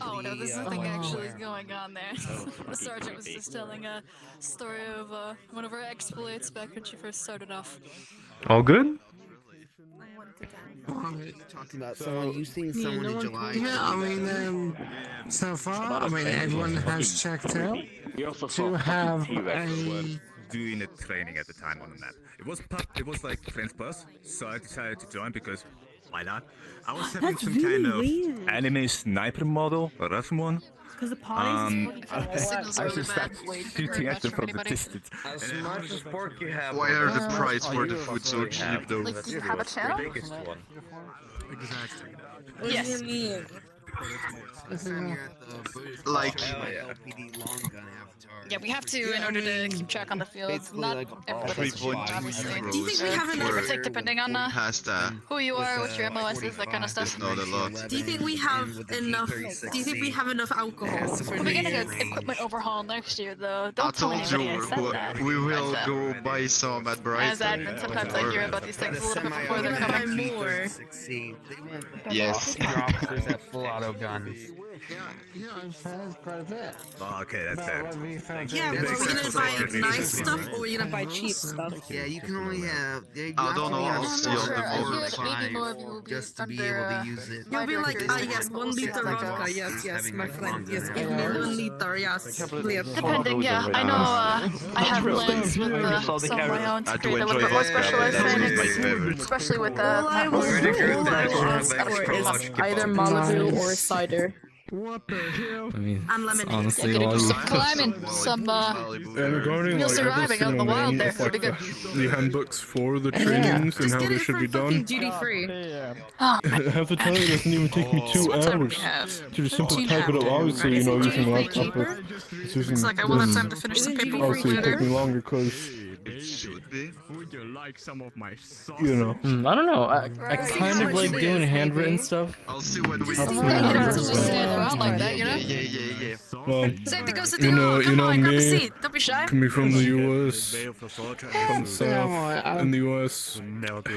Oh no, this is the thing actually going on there. The sergeant was just telling a story of one of our exploits back when she first started off. All good? Talking about someone, you seen someone in July. Yeah, I mean, so far, I mean, everyone has checked out to have a... Doing the training at the time on the map. It was like Friends Plus, so I decided to join because why not? I was having That's some really kind of weird. anime sniper model, a Russian one. Because the parties I should start shooting at them from the distance. As much as pork you have. Why are the price for the food so cheap though? Like, you have a channel? The biggest one. Exactly. What do you mean? Like, Yeah, we have to in order to keep track on the field. Not everybody's 3.2 obviously. euros. Do you think we have enough to take depending on pasta. who you are, what your MOS is, that kind of stuff? Not a lot. Do you think we have enough? Do you think we have enough alcohol? We're getting an equipment overhaul next year, though. Don't tell I anybody I told said you that. we will go buy some at Brighton. As admin, sometimes I hear about these things a little bit before they're coming. More. Yes. Officers have full auto guns. Yeah, I've had quite a bit. Oh, okay, that's fair. Yeah, but we're gonna buy nice stuff or we're gonna buy cheap stuff. Yeah, you can only have. I don't know, I'll see on the Sure, maybe more of you will be just to be under, able to use it. You'll be like, ah yes, 1 liter vodka, yes, my friend, yes, give me 1 liter, yes, please. Depending, yeah. I know I have plans with some of my own to create a little bit more specialized trainings, especially with All I will ask for is either Malibu or cider. What the hell? I mean, And lemonade. honestly, Yeah, all do you... some climbing, some And regarding real like surviving out in the wild there. like That'd be good. the handbooks for the trainings and Just how get they it should for be fucking done. duty free. Oh, I have to tell you, it doesn't even take me 2 what time do we hours have? to just simply Do you type it have out. Obviously, you know, Is it using duty-free laptop, but cheaper? it's using Looks like I will have this. time to finish some Isn't paperwork Obviously, it took later. me longer because, It should be. Would you like some of my sauce? you know. I don't know. I kind of like doing handwritten stuff. I'll see when we. You don't have to just stand around like that, you know? Yeah. Well, Same to go sit you down. know, Come on, grab a me, seat. Don't be shy. coming from the US, from the South, in the US,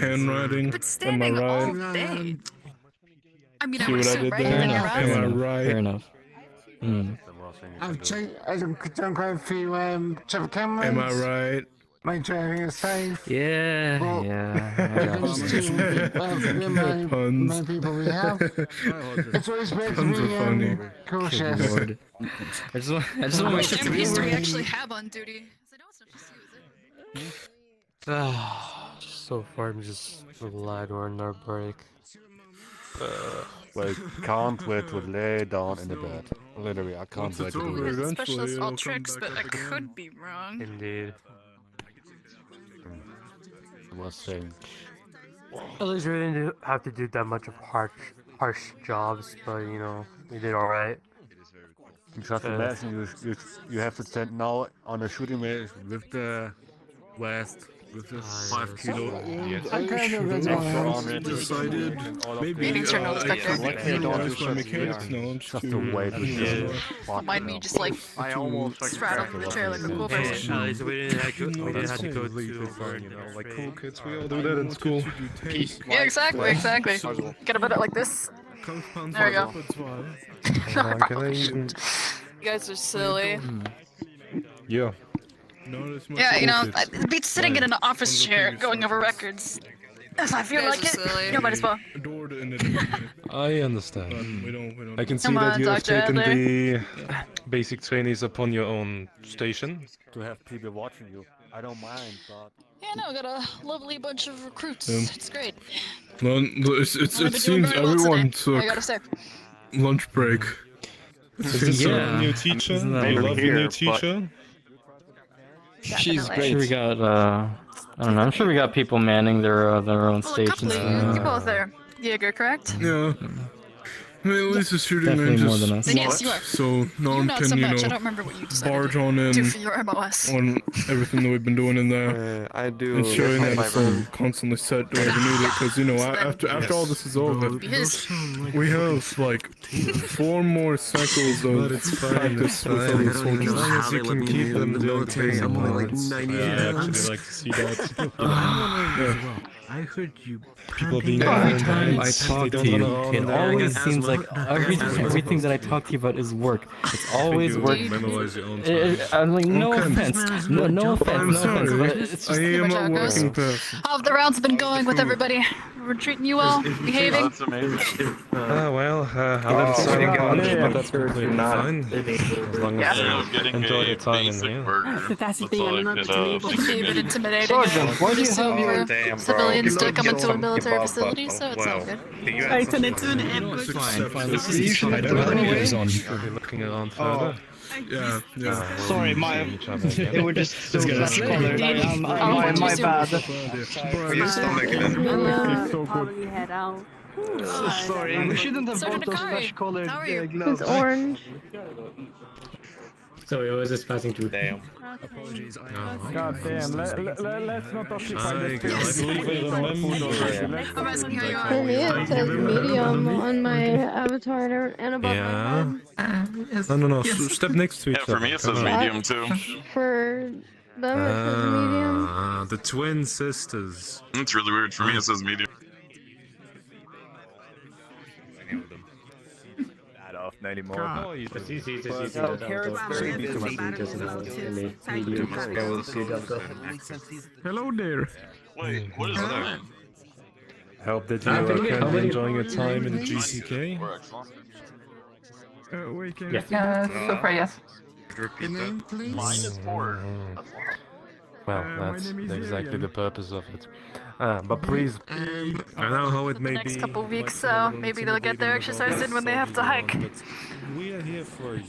handwriting, But am I standing all right? day. I mean, I See would what I assume, did right? there? Then you're Am I around. right? Fair enough. I've done quite a few traffic cameras. Am I right? Make sure everything is safe. Yeah, Well, yeah. I got Those you. two many Puns. people we have. It's always better to Puns are be funny. cautious. Lord. I just want to How make many sure to MPs do we be actually have on duty? 'Cause I know it's not just you, is it? So far, I'm just glad we're on our break. Like, can't wait to lay down in the bed. Literally, I can't Once wait it's to do over, it. eventually Specialist it'll all come tricks, back but I up again. could be wrong. Indeed. I must say. At least we didn't have to do that much of harsh jobs, but you know, we did alright. Just imagine you have to stand now on a shooting range with the vest With this 5 kilo, I kind of read I decided maybe Meeting Journal I Inspector. could utilize my mechanics knowledge Just to the way we do it. Don't mind me just like straddling the chair like a cool person. So we didn't have to go to you know, like cool kids, we all do that in school. Yeah, exactly. Get a bit like this. There we go. Can I even... You guys are silly. Yeah. Yeah, you know, it beats sitting in an office chair going over records. If I feel like it, you might as well. I understand. I can see Come that on, you have Dr. taken Adler. the basic trainees upon your own station. To have people watching you. I don't mind, but... Yeah, no, I got a lovely bunch of recruits. Yeah. It's great. No, it seems everyone I gotta say. took lunch break. Is this a new teacher? Do you love your new teacher? She's great. I'm sure we got, I don't know, I'm sure we got people manning their own stations. You both there. Jaeger, correct? Yeah. I mean, at least the shooting Definitely range more is than us. Then yes, you are. locked, so no You one not can, so you much. I know, don't remember what you decided barge to on in do for your MOS. on everything that we've been doing in there. I do. Ensuring that my it's all constantly set whenever needed, because, you know, after all this is over, we have, like, 4 more cycles of practice with other soldiers. As long as you can keep them doing training I'm only like modes. 90 I pounds. actually like to see that. Yeah. I heard you. People being Every burned time and I they talk don't to you, run around it and always arrogant. seems like everything that I talk to you about is work. It's always work. Memorize your own time. I'm like, no offense, no offense, but it's just... I am a working person. How have the rounds been going with everybody? We're treating you well? Behaving? Well, a little silent lunch, but that's completely fine. As long as you enjoy your time in here. That's the thing, I'm not Be a bit intimidating. Sergeant, why do you have your... Civilians to come into a military facility, so it's all good. Fine, let's see each other. I don't have any ears on. We'll be looking around further. Yeah. Sorry, it was just so flash colored. My bad. Probably head out. Sorry, we shouldn't have bought those flash colored gloves. It's orange. So it was just passing through. Damn. Apologies. God damn, let's not occupy this I believe I remember. I'm asking how you are. For me, it says medium on my avatar and above my head. No. Step next to each other. For me, it says medium too. For them, it says medium. The twin sisters. It's really weird. For me, it says medium. Not anymore. Hello there. Wait, what is that? Hope that you are currently enjoying your time in the GCK. Wait, can Yeah, so far, yes. -4. Well, that's exactly the purpose of it. But please, I know how it may Next be. couple weeks, so maybe they'll get their exercise in when they have to hike. We are here for you.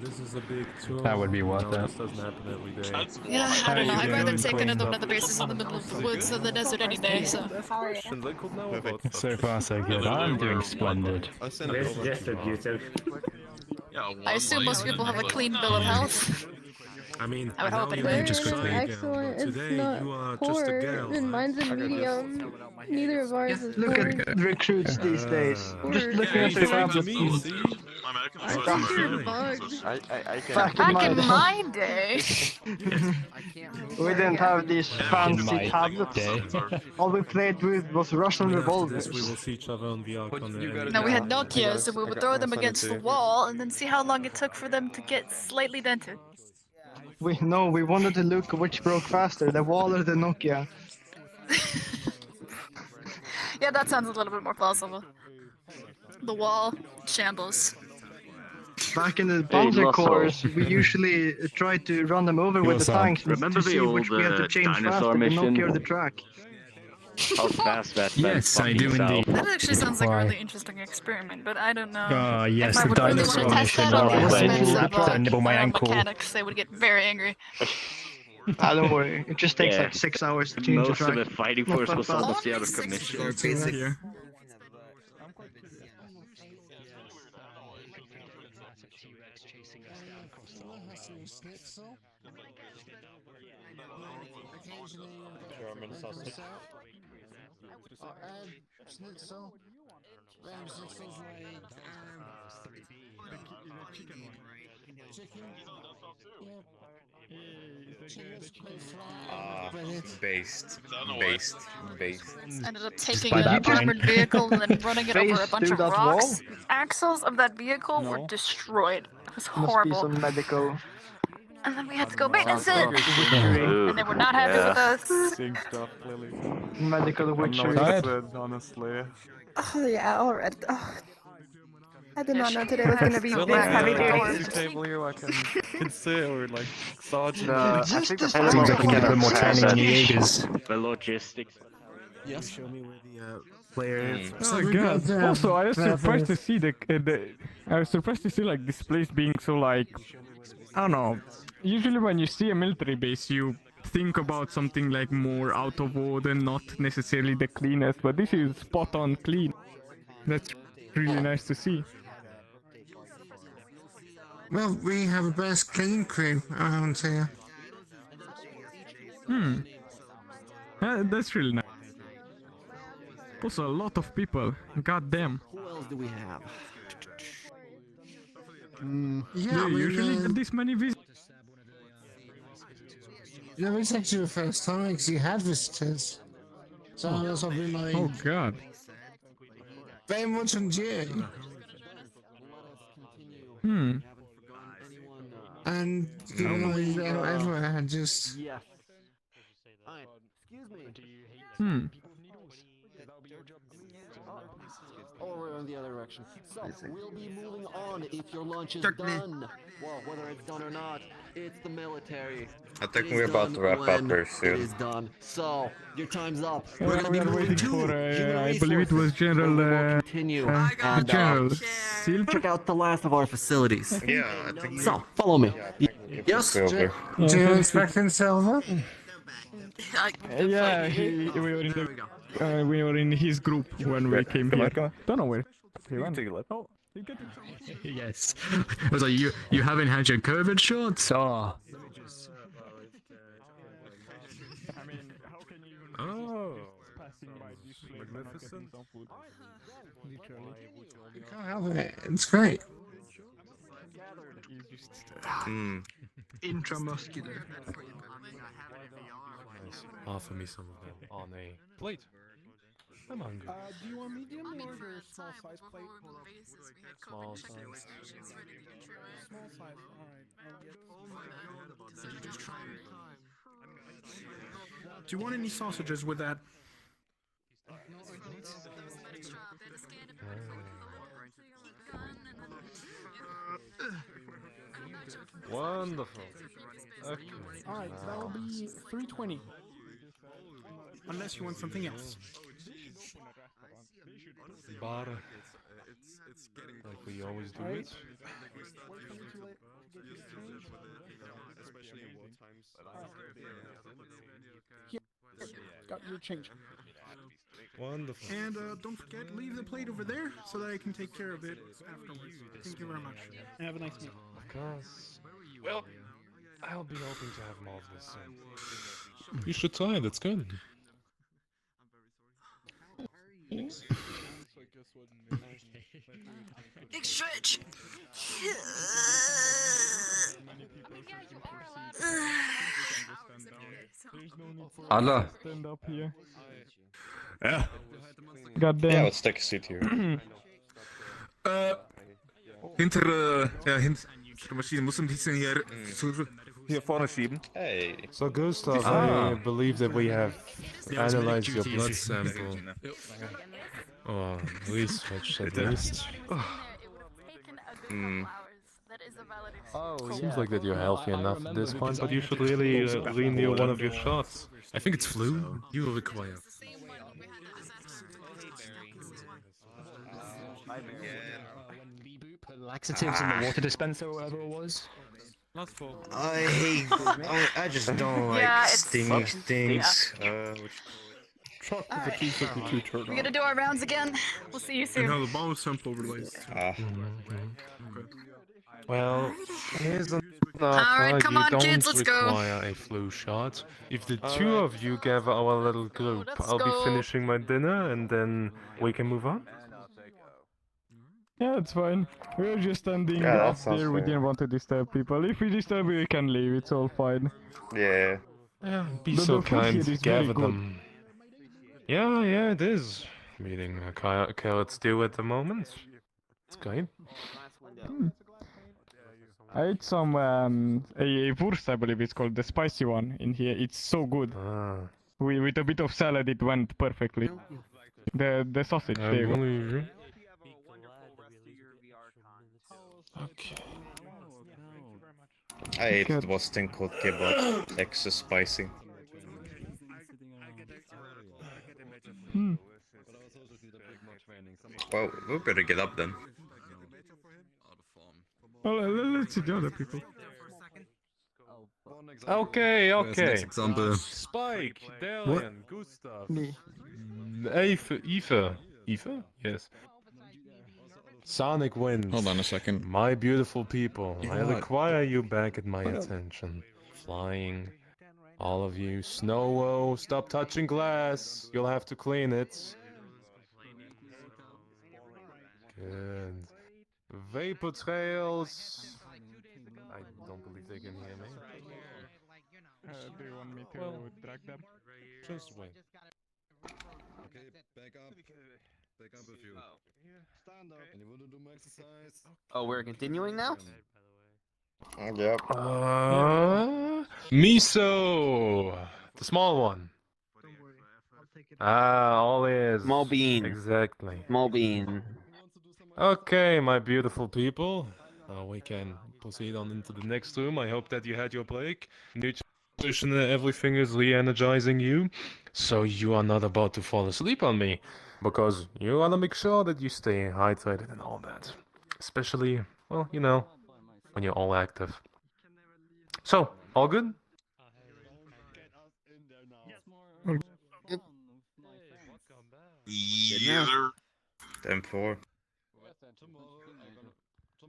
This is a big tour. That would be worth This it. doesn't happen every day. Yeah, I don't know. I'd rather take another one of the bases in the middle of the woods than the desert any day, so. They could know about that. So far, so good. I'm doing splendid. I sent it over. Just abusive. I assume most people have a clean bill of health. I mean, I would hope now you anyway. may just quickly Excellent. It's today not you are just a poor. girl. And mine's a medium. Neither of ours is Look poor. at recruits these days. Just looking at Yeah, their you tablets. see? Back Back in in my my day. We didn't have these fancy tablets. All we played with was Russian revolvers. We will see each other on VRCON. No, we had Nokias, and we would throw them against the wall, and then see how long it took for them to get slightly dented. We wanted to look which broke faster, the wall or the Nokia. Yeah, that sounds a little bit more plausible. The wall, shambles. Back in the Panzer Corps, we usually tried to run them over with the tanks to see which we had to change faster, the Nokia or the track. How fast that Yes, I do indeed. That actually sounds like a really interesting experiment, but I don't know. Ah, yes, if I the would really dinosaur want to test mission. that on the That was expense cool. of Try to nibble my ankle. mechanics, they would get very angry. Don't worry, it just takes like 6 hours to change the Most track. of the fighting force was almost out of commission. Schnitzel. German sausage. Schnitzel. Lamb schnitzel's like chicken one. chicken. Yep. Based. Ended up taking an armored vehicle and then running it over a bunch of rocks. The axles of that vehicle were destroyed. It was horrible. Must be some medical. And then we had to go maintenance it. And they were not happy with us. Same stuff, clearly. Medical witchery. Honestly. Oh yeah, alright. Oh. I did not know today was gonna be this heavy duty. Table here, I can sit or like sergeant. I think the Seems like you get a bit more training in the Jaegers. The logistics. Yes. Show me where the player is. Oh god. Also, I was surprised to see I was surprised to see like this place being so like, I don't know. Usually when you see a military base, you think about something like more out of order, not necessarily the cleanest, but this is spot on clean. That's really nice to see. Well, we have a best cleaning crew around here. That's really nice. Also, a lot of people. God damn. Who else do we have? Yeah, usually get this many visitors. Yeah, it's actually the first time I actually had visitors. So that's what been like. Oh god. Very much on you. And you know, everyone just. Yes. Alright, excuse me. Oh, we're in the other direction. So, we'll be moving on if your lunch is done. Well, whether it's done or not, it's the military. I think we're about to wrap up very It soon. is done. So, your time's up. We're gonna be moving waiting to for, human I believe it was resources, General, where we will continue. And, General check out the last of our facilities. Yeah, I think. So, follow me. Yes? Silver. Do you expect in silver? Yeah, we were in his group when we came here. Don't know where he went. Oh, he got it. Yes. I was like, you haven't had your COVID shots? Oh. Oh, magnificent. You can't help it. It's great. Intramuscular. Offer me some of them on a plate. I'm hungry. Do you want medium or small size plate? Small size. Small size, alright. Do you want any sausages with that? Wonderful. Okay. Alright, that'll be $3.20. Unless you want something else. Bar. Like we always do it. Here, got your change. Wonderful. And don't forget, leave the plate over there so that I can take care of it afterwards. Thank you very much. Have a nice meal. Of course. Well, I'll be hoping to have more of this soon. You should try it, it's good. Big stretch. Allah. Stand up here. Yeah. God damn. Yeah, let's take a seat here. Hinter der Maschine muss ein bisschen hier vorne schieben. Hey. So Gustav, I believe that we have analyzed your blood sample. Oh, research at least. Seems like that you're healthy enough at this point, but you should really renew one of your shots. I think it's flu. You will require. Laxatives in the water dispenser, or whatever it was. I just don't like stinging things. We gotta do our rounds again. We'll see you soon. And how the ball sample relates. Well, here's an Alright, offer. come You on, don't kids, let's go. require a flu shot. If the two of you gather our little group, let's I'll be go. finishing my dinner and then we can move on. Yeah, it's fine. We were just standing Yeah, that up sounds there. We fair. didn't want to disturb people. If we disturb you, we can leave. It's all fine. Yeah. Yeah, be The so food here kind. is very Gather good. them. Yeah, it is. I'm eating a carrot stew at the moment. It's great. I ate some a wurst, I believe it's called, the spicy one in here. It's so good. With a bit of salad, it went perfectly. The sausage. I There you go. believe you. Okay. I ate what's thing called kebab, extra spicy. Well, we better get up then. Well, let's see the other people. Okay. Next example. Spike, Darian, Gustav, Aoife? Yes. Sonic wins. Hold on a second. My beautiful people, I What? require you back at my What? attention. Flying. All of you. Snow-o, stop touching glass. You'll have to clean it. Good. Vapor trails. I don't believe they can hear me. Do you want me to drag them? Just wait. Okay, back up. Back up with you. Stand up. And you want to do my exercise? Oh, we're continuing now? Yep. Miso! The small one. All ears. Small bean. Exactly. Small bean. Okay, my beautiful people. We can proceed on into the next room. I hope that you had your break. Nutrition and everything is re-energizing you. So you are not about to fall asleep on me. Because you want to make sure that you stay hydrated and all that. Especially, well, you know, when you're all active. So, all good? Yes, sir. 10-4.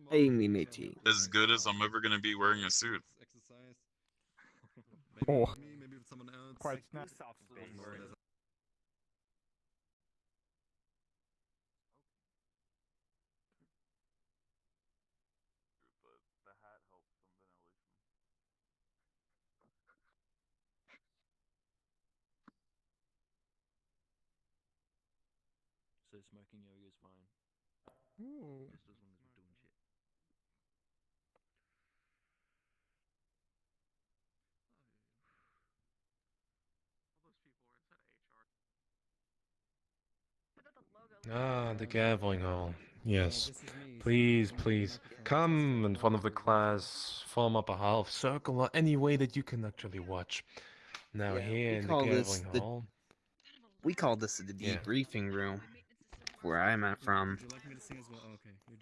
Hey, me matey. As good as I'm ever gonna be wearing a suit. Oh, quite nice. So smoking yoga is fine. Ooh. Just as long as we're doing shit. Ah, the gathering hall. Yes. Please, please, come in front of the class, form up a half circle or any way that you can actually watch. Now here in the gathering hall. We call this the debriefing room, where I'm at from.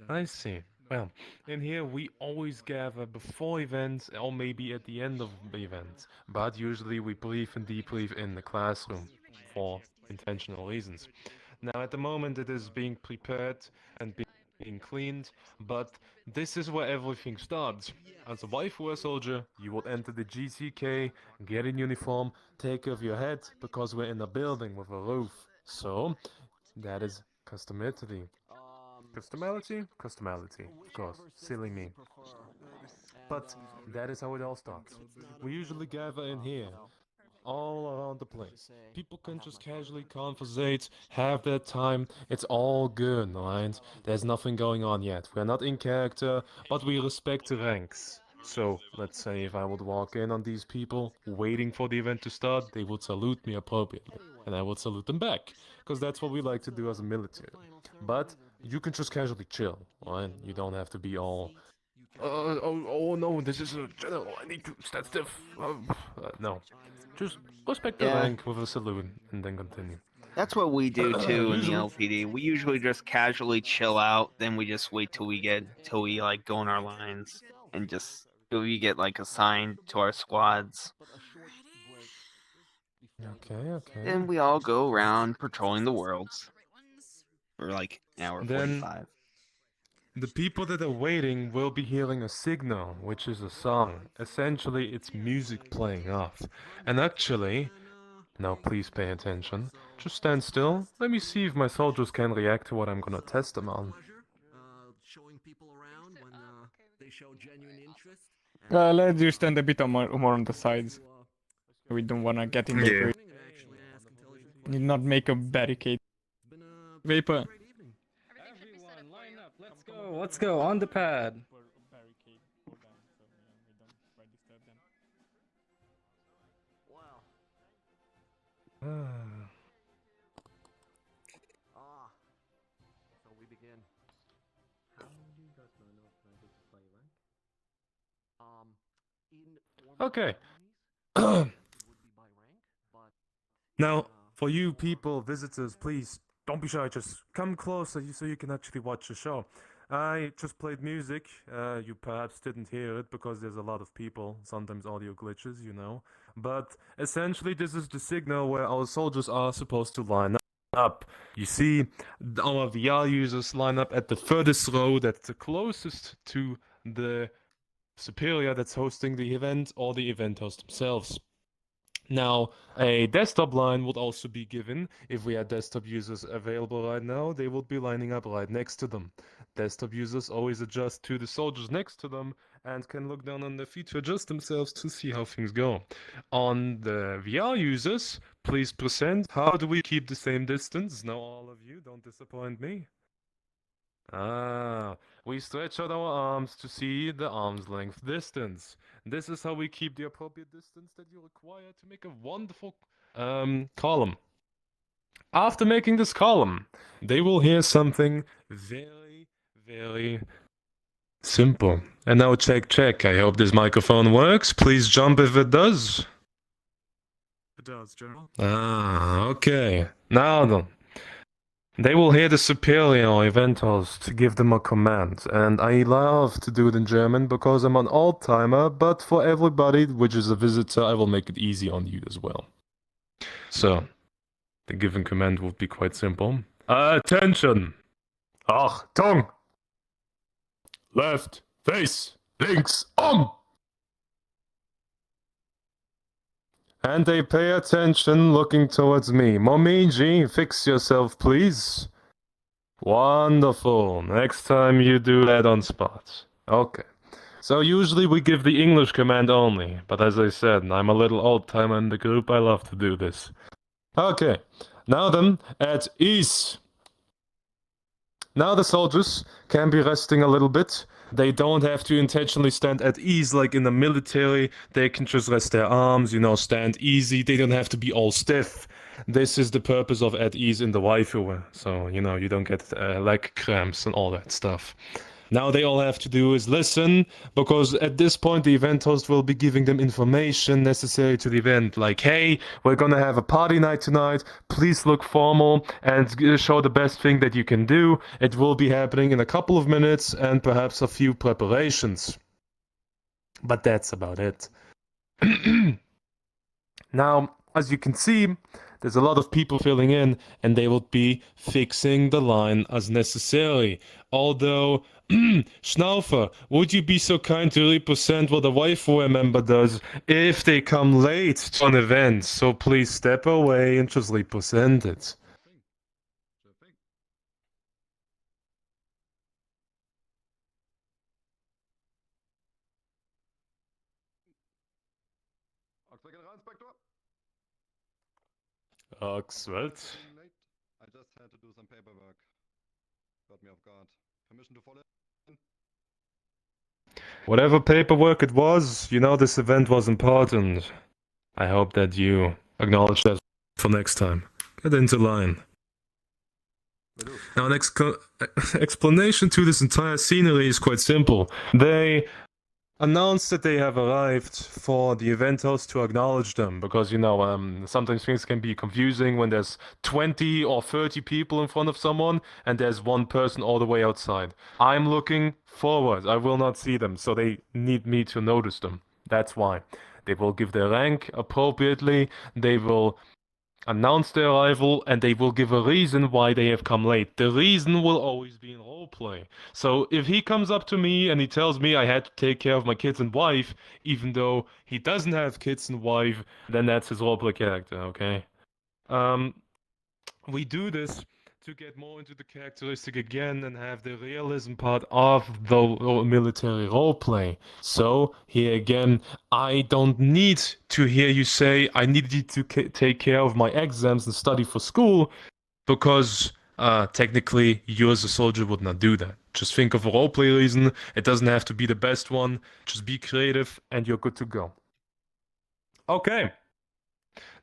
I see. Well, in here we always gather before events or maybe at the end of the events, but usually we brief and debrief in the classroom for intentional reasons. Now at the moment it is being prepared and being cleaned, but this is where everything starts. As a Waifuwehr soldier, you will enter the GCK, get in uniform, take care of your head, because we're in a building with a roof. So, that is customary. Customality, of course, silly me. But that is how it all starts. We usually gather in here, all around the place. People can just casually conversate, have their time, it's all good, alright? There's nothing going on yet. We're not in character, but we respect the ranks. So, let's say if I would walk in on these people, waiting for the event to start, they would salute me appropriately. And I would salute them back, because that's what we like to do as a military. But you can just casually chill, alright? You don't have to be all... oh no, this is a general, I need to stand stiff. No. Just respect the rank with a salute, and then continue. That's what we do too in the LPD. We usually just casually chill out, then we just wait till we like go in our lines, and just till we get like assigned to our squads. Okay. Then we all go around patrolling the worlds for like an hour 45. the people that are waiting will be hearing a signal, which is a song. Essentially, it's music playing off. And actually, now please pay attention. Just stand still. Let me see if my soldiers can react to what I'm gonna test them on. Showing people around when they show genuine interest. Let's just stand a bit more on the sides. We don't wanna get in the way. Need not make a barricade. Vapor. Everyone, line up. Let's go. Let's go on the pad. So we begin. How do you guys know if I'm able to play rank? Okay. Now, for you people, visitors, please don't be shy. Just come closer so you can actually watch the show. I just played music. You perhaps didn't hear it because there's a lot of people. Sometimes audio glitches, you know. But essentially, this is the signal where our soldiers are supposed to line up. You see, our VR users line up at the furthest row that's the closest to the superior that's hosting the event or the event host themselves. Now, a desktop line would also be given. If we had desktop users available right now, they would be lining up right next to them. Desktop users always adjust to the soldiers next to them and can look down on their feet to adjust themselves to see how things go. On the VR users, please present. How do we keep the same distance? Now all of you, don't disappoint me. We stretch out our arms to see the arm's length distance. This is how we keep the appropriate distance that you require to make a wonderful column. After making this column, they will hear something very, very simple. And now check. I hope this microphone works. Please jump if it does. It does, General. Okay. Now then. They will hear the superior event host to give them a command, and I love to do it in German because I'm an old-timer, but for everybody which is a visitor, I will make it easy on you as well. So, the given command would be quite simple. Attention! Achtung! Left, face, links, And they pay attention, looking towards me. Momiji, fix yourself, please. Wonderful. Next time you do that on spot. Okay. So usually we give the English command only, but as I said, I'm a little old-timer in the group, I love to do this. Okay. Now then, at ease. Now the soldiers can be resting a little bit. They don't have to intentionally stand at ease like in the military. They can just rest their arms, stand easy. They don't have to be all stiff. This is the purpose of at ease in the Waifuwehr. So, you don't get leg cramps and all that stuff. Now they all have to do is listen, because at this point the event host will be giving them information necessary to the event, like, hey, we're gonna have a party night tonight, please look formal and show the best thing that you can do. It will be happening in a couple of minutes and perhaps a few preparations. But that's about it. Now, as you can see, there's a lot of people filling in, and they will be fixing the line as necessary. Although, Schnaufer, would you be so kind to represent what a Waifuwehr member does if they come late to an event? So please step away and just represent it. Oxford. I just had to do some paperwork. Got me off guard. Permission to follow? Whatever paperwork it was, this event was important. I hope that you acknowledge that for next time. Get into line. Now, an explanation to this entire scenery is quite simple. They announced that they have arrived for the event host to acknowledge them, because sometimes things can be confusing when there's 20 or 30 people in front of someone and there's one person all the way outside. I'm looking forward. I will not see them, so they need me to notice them. That's why. They will give their rank appropriately. They will announce their arrival, and they will give a reason why they have come late. The reason will always be in roleplay. So if he comes up to me and he tells me I had to take care of my kids and wife, even though he doesn't have kids and wife, then that's his roleplay character, okay? We do this to get more into the characteristic again and have the realism part of the military roleplay. So, here again, I don't need to hear you say, I need you to take care of my exams and study for school, because technically you as a soldier would not do that. Just think of a roleplay reason. It doesn't have to be the best one. Just be creative and you're good to go. Okay.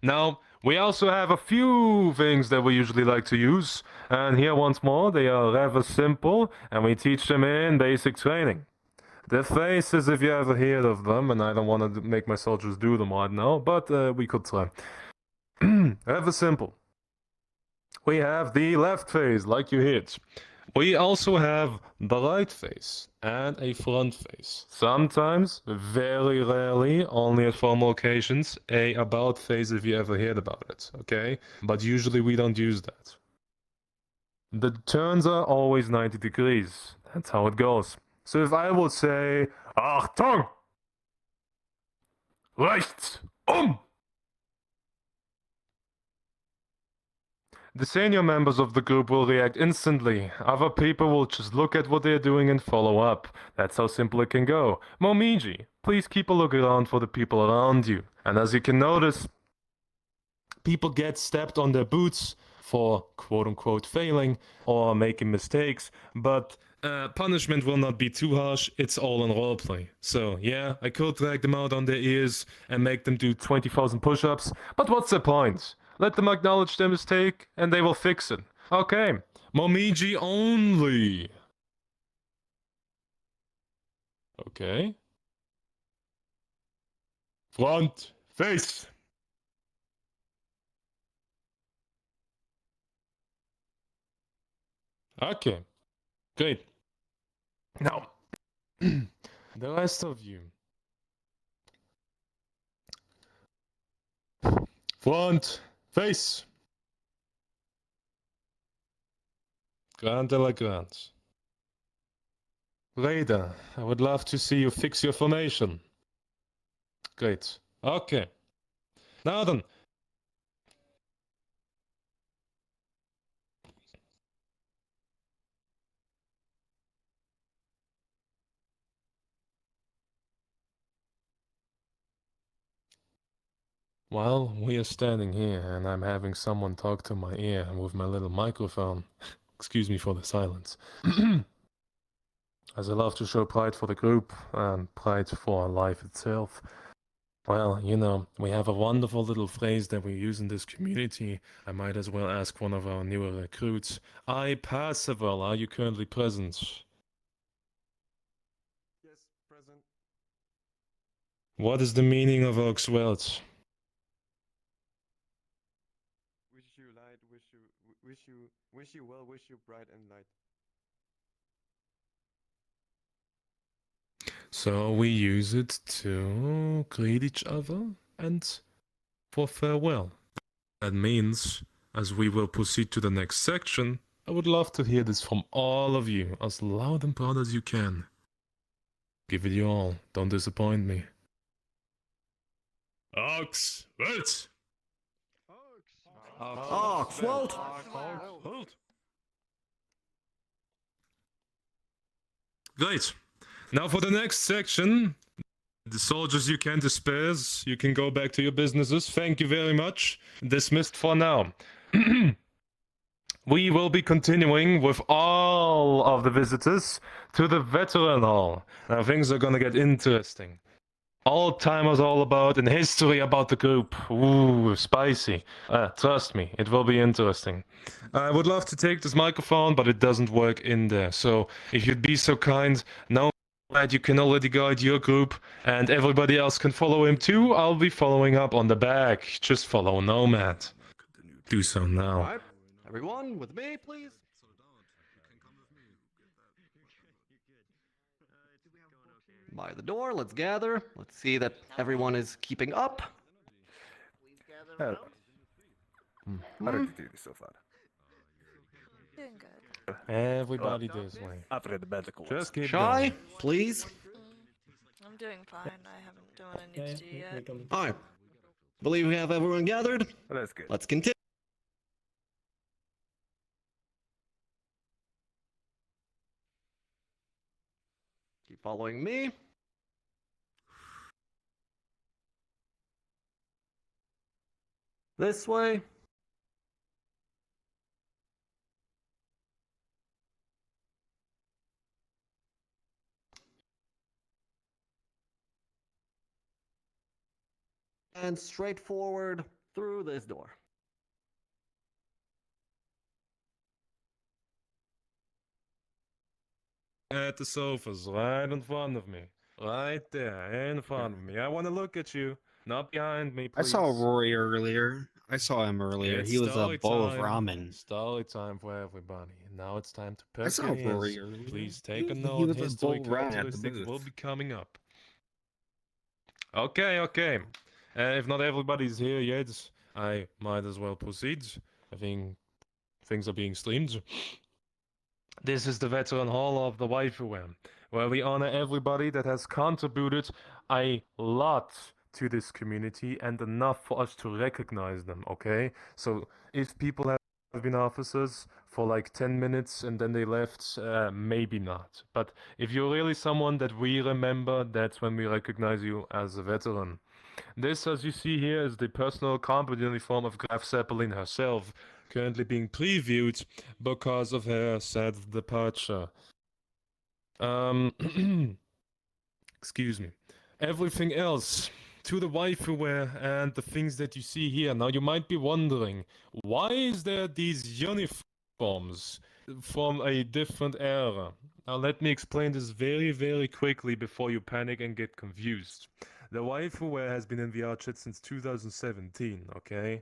Now, we also have a few things that we usually like to use, and here once more, they are rather simple, and we teach them in basic training. The faces, if you ever heard of them, and I don't want to make my soldiers do them right now, but we could try. Rather simple. We have the left face, like you hit. We also have the right face and a front face. Sometimes, very rarely, only at formal occasions, a about face if you ever heard about it, okay? But usually we don't use that. The turns are always 90 degrees. That's how it goes. So if I would say, Achtung! Rechts! The senior members of the group will react instantly. Other people will just look at what they're doing and follow up. That's how simple it can go. Momiji, please keep a look around for the people around you. And as you can notice, people get stepped on their boots for quote-unquote failing or making mistakes, but punishment will not be too harsh. It's all in roleplay. So yeah, I could drag them out on their ears and make them do 20,000 push-ups, but what's the point? Let them acknowledge their mistake, and they will fix it. Okay, Momiji only. Okay. Front face. Okay, great. Now, the rest of you. Front face. Grand de la Grande. Raider, I would love to see you fix your formation. Great. Okay. Now then. While we are standing here and I'm having someone talk to my ear with my little microphone, excuse me for the silence, as I love to show pride for the group and pride for life itself, well, you know, we have a wonderful little phrase that we use in this community. I might as well ask one of our newer recruits. Percival, are you currently present? Yes, present. What is the meaning of Oxwelt? Wish you light, wish you well, wish you bright and light. So we use it to greet each other and for farewell. That means, as we will proceed to the next section, I would love to hear this from all of you, as loud and proud as you can. Give it your all, don't disappoint me. Oxwelt! Oxwelt! Great. Now for the next section, the soldiers you can disperse, you can go back to your businesses. Thank you very much. Dismissed for now. We will be continuing with all of the visitors to the Veteran Hall. Now things are gonna get interesting. Old-timers all about and history about the group. Ooh, spicy. Trust me, it will be interesting. I would love to take this microphone, but it doesn't work in there. So if you'd be so kind, now that you can already guide your group and everybody else can follow him too, I'll be following up on the back. Just follow Nomad. Do so now. Alright, everyone with me, please. By the door, let's gather. Let's see that everyone is keeping up. How did you do this so far? Doing good. Everybody this way. I've read the medical. Just keep Shy, going. please. I'm doing fine. I haven't done what I need to do yet. Alright. Believe we have everyone gathered. That's good. Let's continue. Keep following me. This way. And straight forward through this door. At the sofas, right in front of me. Right there, in front of me. I want to look at you, not behind me, I please. saw Rory earlier. I saw him earlier. It's He was a story bowl of time. ramen. Story time for everybody. Now it's time to I perk saw your ears. Rory earlier. Please take a He note. was a History bowl of ramen at the characteristics booth. will be coming up. Okay. If not everybody's here yet, I might as well proceed. I think things are being streamed. This is the Veteran Hall of the Waifuwehr, where we honor everybody that has contributed a lot to this community and enough for us to recognize them, okay? So if people have been officers for like 10 minutes and then they left, maybe not. But if you're really someone that we remember, that's when we recognize you as a veteran. This, as you see here, is the personal combat uniform of Graf Zeppelin herself, currently being previewed because of her sad departure. Excuse me. Everything else, to the Waifuwehr and the things that you see here. Now you might be wondering, why is there these uniforms from a different era? Now let me explain this very quickly before you panic and get confused. The Waifuwehr has been in VRCON since 2017, okay?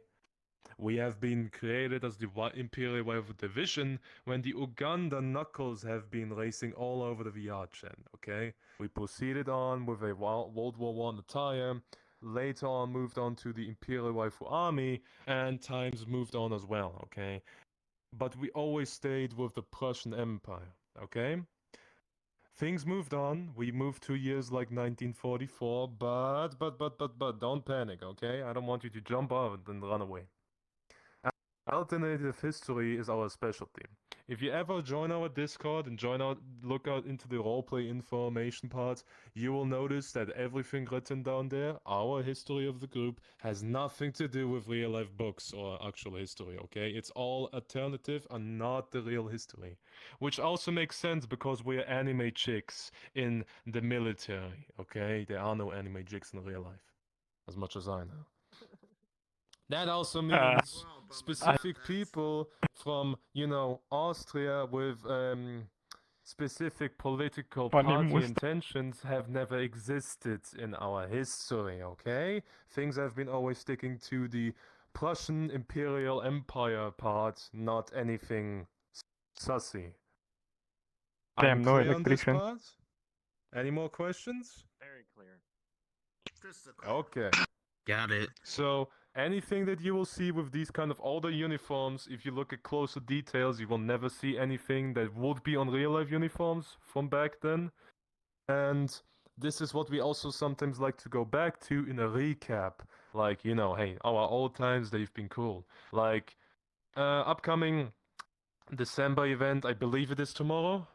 We have been created as the Imperial Waifu Division when the Uganda Knuckles have been racing all over the VRCON, okay? We proceeded on with a World War I attire, later on moved on to the Imperial Waifu Army, and times moved on as well, okay? But we always stayed with the Prussian Empire, okay? Things moved on. We moved 2 years like 1944, but don't panic, okay? I don't want you to jump out and run away. Alternative history is our specialty. If you ever join our Discord and look out into the roleplay information part, you will notice that everything written down there, our history of the group, has nothing to do with real life books or actual history, okay? It's all alternative and not the real history. Which also makes sense because we're anime chicks in the military, okay? There are no anime chicks in real life. As much as I know. That also means specific people from, you know, Austria with specific political party intentions have never existed in our history, okay? Things have been always sticking to the Prussian Imperial Empire part, not anything sussy. Damn, no Clear on this electrician. part? Any more questions? Very clear. Okay. Got it. So anything that you will see with these kind of older uniforms, if you look at closer details, you will never see anything that would be on real life uniforms from back then. And this is what we also sometimes like to go back to in a recap. Like, you know, hey, our old times, they've been cool. Like, upcoming December event, I believe it is tomorrow.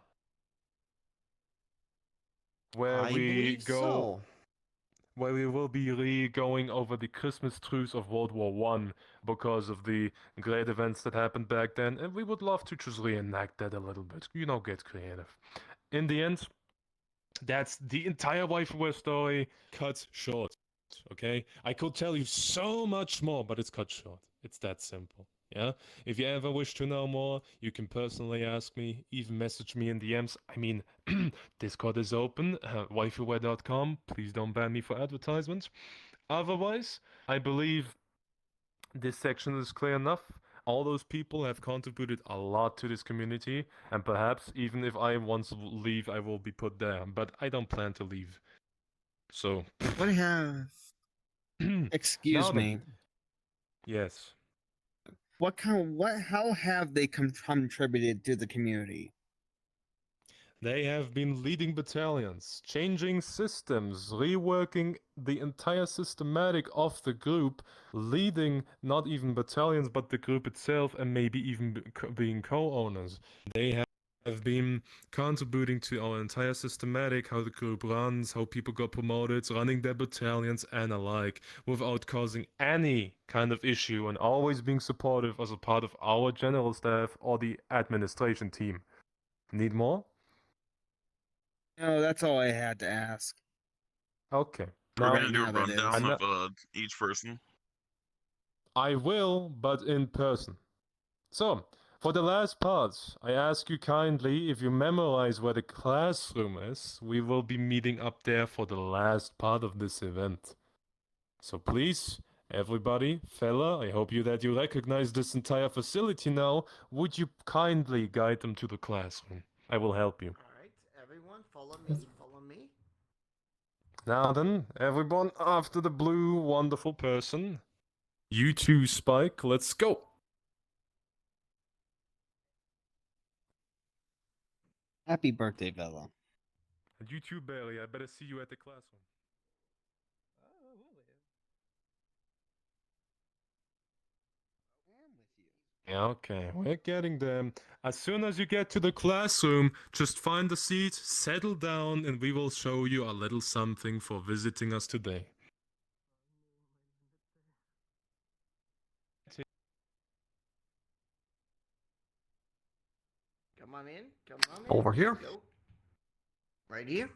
Where where we will be going over the Christmas truce of World War I because of the great events that happened back then, and we would love to just reenact that a little bit, you know, get creative. In the end, that's the entire Waifuwehr story cut short, okay? I could tell you so much more, but it's cut short. It's that simple, yeah? If you ever wish to know more, you can personally ask me, even message me in DMs. I mean, Discord is open, waifuwehr.com. Please don't ban me for advertisements. Otherwise, I believe this section is clear enough. All those people have contributed a lot to this community, and perhaps even if I once leave, I will be put there. But I don't plan to leave. So. What have? Excuse me. Yes. How have they contributed to the community? They have been leading battalions, changing systems, reworking the entire systematic of the group, leading not even battalions but the group itself, and maybe even being co-owners. They have been contributing to our entire systematic, how the group runs, how people got promoted, running their battalions and alike, without causing any kind of issue, and always being supportive as a part of our general staff or the administration team. Need more? No, that's all I had to ask. Okay. We're Now, gonna do a now that is. rundown of each person. I will, but in person. So, for the last part, I ask you kindly, if you memorize where the classroom is, we will be meeting up there for the last part of this event. So please, everybody, fella, I hope that you recognize this entire facility now. Would you kindly guide them to the classroom? I will help you. Alright, everyone, follow me, follow me. Now then, everyone after the blue wonderful person. You too, Spike, let's go! Happy birthday, Bella. And you too, Barry, I better see you at the classroom. Yeah, okay, we're getting there. As soon as you get to the classroom, just find a seat, settle down, and we will show you a little something for visiting us today. Come on in, come on in. Over here. Go. Right here,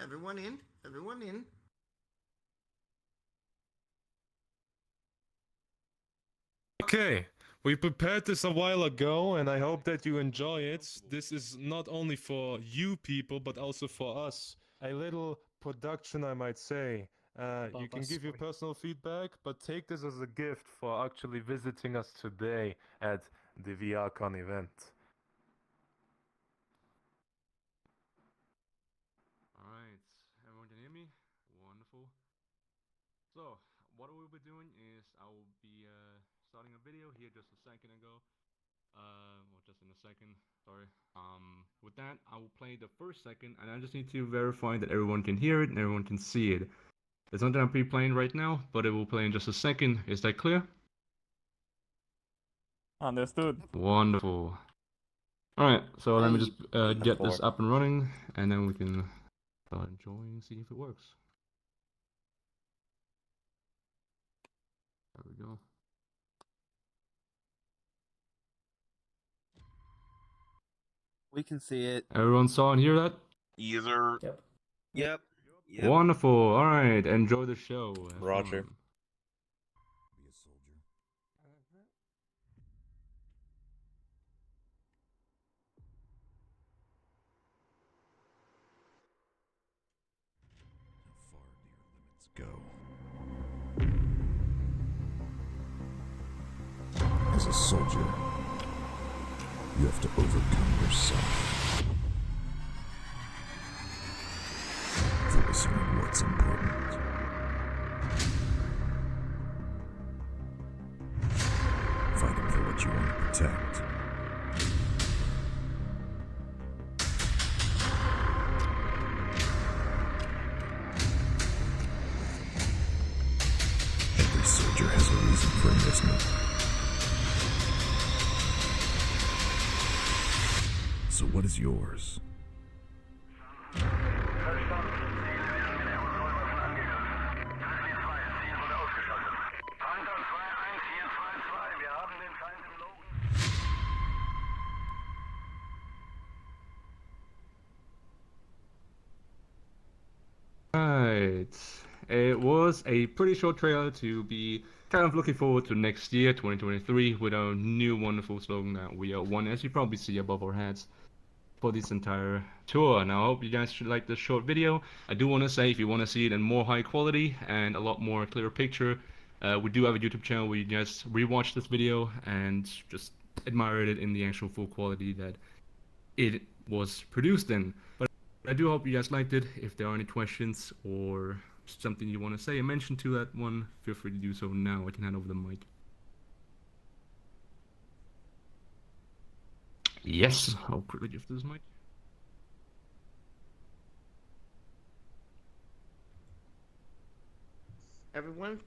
everyone in, everyone in. Okay, we prepared this a while ago, and I hope that you enjoy it. This is not only for you people, but also for us. A little production, I might say. You can give your personal feedback, but take this as a gift for actually visiting us today at the VRCON event. Alright, everyone can hear me? Wonderful. So, what we will be doing is I will be starting a video here just a second ago. Or just in a second, sorry. With that, I will play the first second, and I just need to verify that everyone can hear it and everyone can see it. It's not that I'm pre-playing right now, but it will play in just a second. Is that clear? Understood. Wonderful. Alright, so let me just get this up and running, and then we can start enjoying and see if it works. There we go. We can see it. Everyone saw and hear that? Either. Yep. Wonderful. Alright, enjoy the show. Have Roger. fun. Go. As a soldier, you have to overcome yourself. Focusing on what's important. Fighting for what you want to protect. Every soldier has a reason for enlistment. So what is yours? Right. It was a pretty short trailer to be kind of looking forward to next year, 2023, with our new wonderful slogan that we are one, as you probably see above our heads, for this entire tour. Now, I hope you guys should like this short video. I do want to say, if you want to see it in more high quality and a lot more clearer picture, we do have a YouTube channel where you just rewatch this video and just admire it in the actual full quality that it was produced in. But I do hope you guys liked it. If there are any questions or something you want to say and mention to that one, feel free to do so now. I can hand over the mic. Yes. I'll quickly give this mic. Everyone,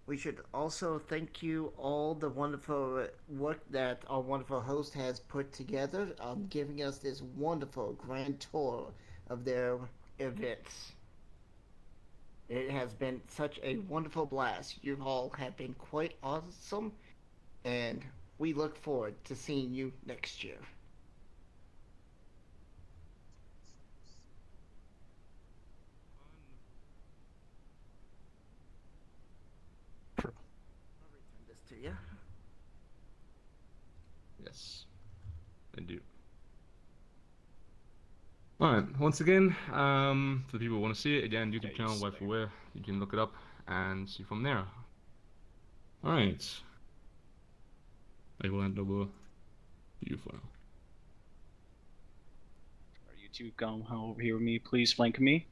we should also thank you all the wonderful work that our wonderful host has put together, giving us this wonderful grand tour of their events. It has been such a wonderful blast. You all have been quite awesome, and we look forward to seeing you next year. To you. Yes, I do. Alright, once again, for the people who want to see it, again, YouTube channel, Waifuwehr, you can look it up and see from there. Alright. I will hand over to you for now. You two come over here with me, please flank me.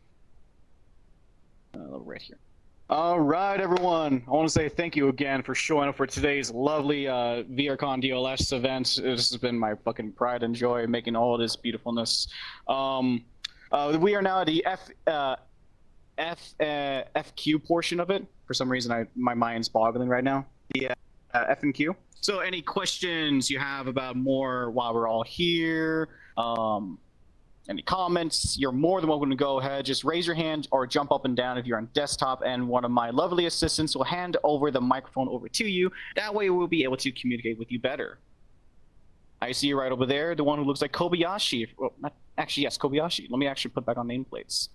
Right here. All right, everyone. I want to say thank you again for showing up for today's lovely VRCON DLS event. This has been my fucking pride and joy making all of this beautifulness. We are now at the FQ portion of it. For some reason, my mind's boggling right now. The F and Q. So, any questions you have about more while we're all here? Any comments, you're more than welcome to go ahead. Just raise your hand or jump up and down if you're on desktop, and one of my lovely assistants will hand over the microphone over to you. That way we'll be able to communicate with you better. I see you right over there, the one who looks like Kobayashi. Well, not, actually, yes, Kobayashi. Let me actually put back on nameplates.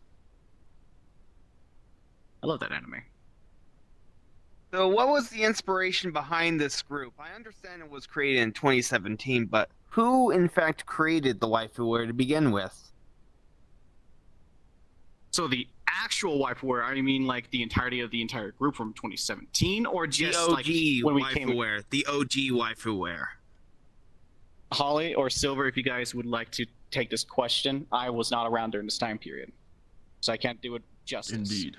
I love that anime. So what was the inspiration behind this group? I understand it was created in 2017, but who in fact created the Waifuwehr to begin with? So the actual Waifuwehr, I mean like the entirety of the entire group from 2017, or just the OG like when we came? The OG Waifuwehr. Holly or Silver, if you guys would like to take this question. I was not around during this time period, so I can't do it justice. Indeed.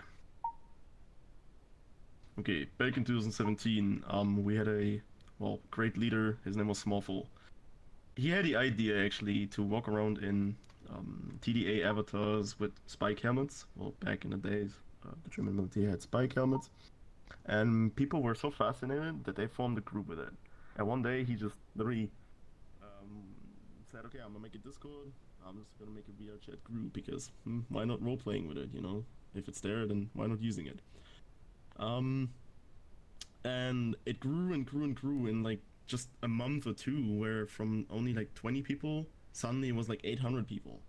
Okay, back in 2017, we had a, well, great leader. His name was Smallful. He had the idea, actually, to walk around in TDA avatars with spike helmets. Well, back in the days, the German military had spike helmets. And people were so fascinated that they formed a group with it. And one day, he just literally said, okay, I'm gonna make a Discord. I'm just gonna make a VR chat group because why not role-playing with it, you know? If it's there, then why not using it? And it grew and grew and grew in like just a month or two, where from only like 20 people, suddenly it was like 800 people.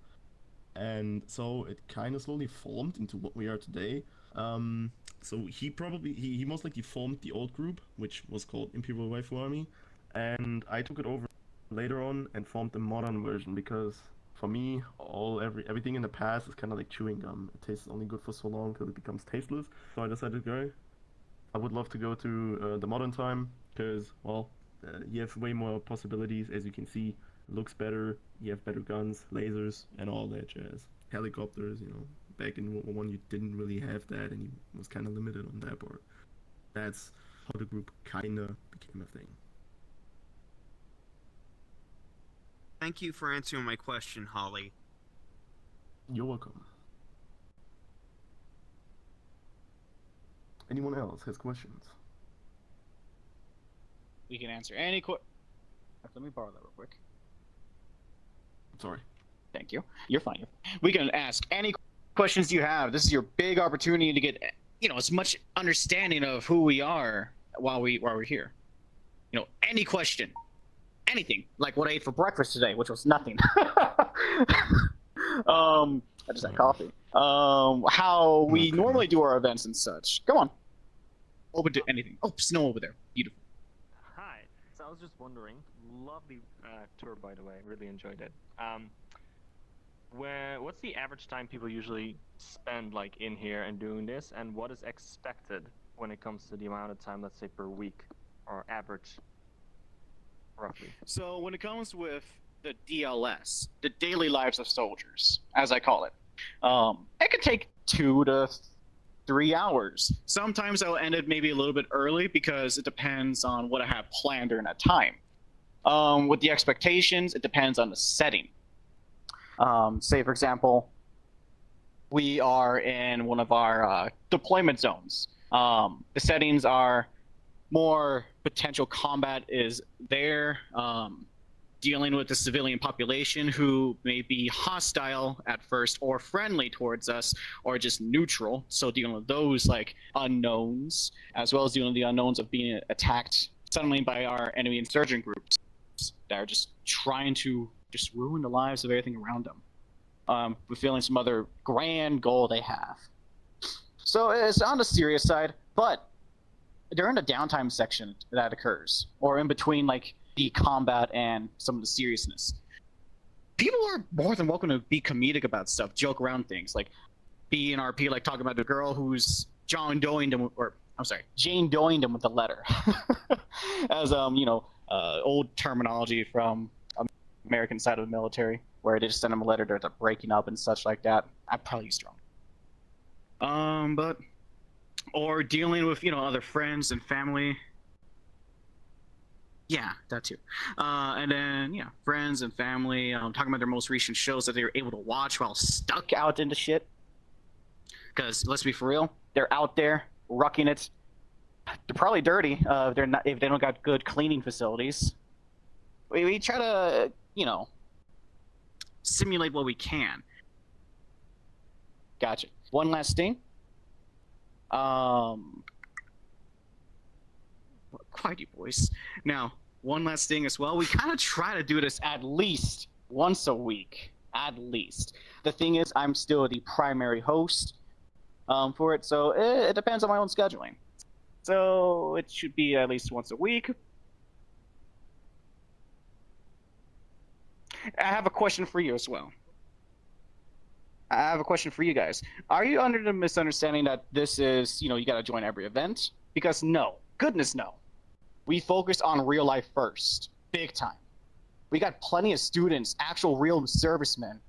And so it kind of slowly formed into what we are today. So he most likely formed the old group, which was called Imperial Waifu Army, and I took it over later on and formed the modern version, because for me, everything in the past is kind of like chewing gum. It tastes only good for so long till it becomes tasteless. So I decided, okay, I would love to go to the modern time, because, well, you have way more possibilities. As you can see, it looks better, you have better guns, lasers, and all that jazz. Helicopters, you know, back in World War I you didn't really have that, and you was kind of limited on that part. That's how the group kind of became a thing. Thank you for answering my question, Holly. You're welcome. Anyone else has questions? We can answer any Let me borrow that real quick. Sorry. Thank you. You're fine. We can ask any questions you have. This is your big opportunity to get, you know, as much understanding of who we are while we're here. You know, any question, anything, like what I ate for breakfast today, which was nothing. I just had coffee. How we normally do our events and such. Come on. Open to anything. Oh, snow over there. Beautiful. Hi. So I was just wondering, lovely tour, by the way. Really enjoyed it. What's the average time people usually spend like in here and doing this, and what is expected when it comes to the amount of time, let's say, per week, or average, roughly? So when it comes with the DLS, the daily lives of soldiers, as I call it, it could take 2 to 3 hours. Sometimes I'll end it maybe a little bit early because it depends on what I have planned during that time. With the expectations, it depends on the setting. Say, for example, we are in one of our deployment zones. The settings are more potential combat is there, dealing with the civilian population who may be hostile at first or friendly towards us or just neutral. So dealing with those like unknowns, as well as dealing with the unknowns of being attacked suddenly by our enemy insurgent groups that are just trying to just ruin the lives of everything around them. Fulfilling some other grand goal they have. So it's on the serious side, but during the downtime section that occurs, or in between like the combat and some of the seriousness, people are more than welcome to be comedic about stuff, joke around things, like be in RP, like talking about the girl who's Jane Doing them with the letter, as old terminology from American side of the military, where they just send them a letter, they're breaking up and such like that. I probably use strong. Or dealing with other friends and family. Yeah, that too. And then friends and family talking about their most recent shows that they were able to watch while stuck out into shit. Because let's be for real, they're out there rucking it. They're probably dirty if they don't got good cleaning facilities. We try to simulate what we can. Gotcha. One last thing. Quiet, you boys. Now, one last thing as well. We kind of try to do this at least once a week. At least. The thing is, I'm still the primary host for it, so it depends on my own scheduling. So it should be at least once a week. I have a question for you as well. I have a question for you guys. Are you under the misunderstanding that this is, you got to join every event? Because no. Goodness no. We focus on real life first. Big time. We got plenty of students, actual real servicemen,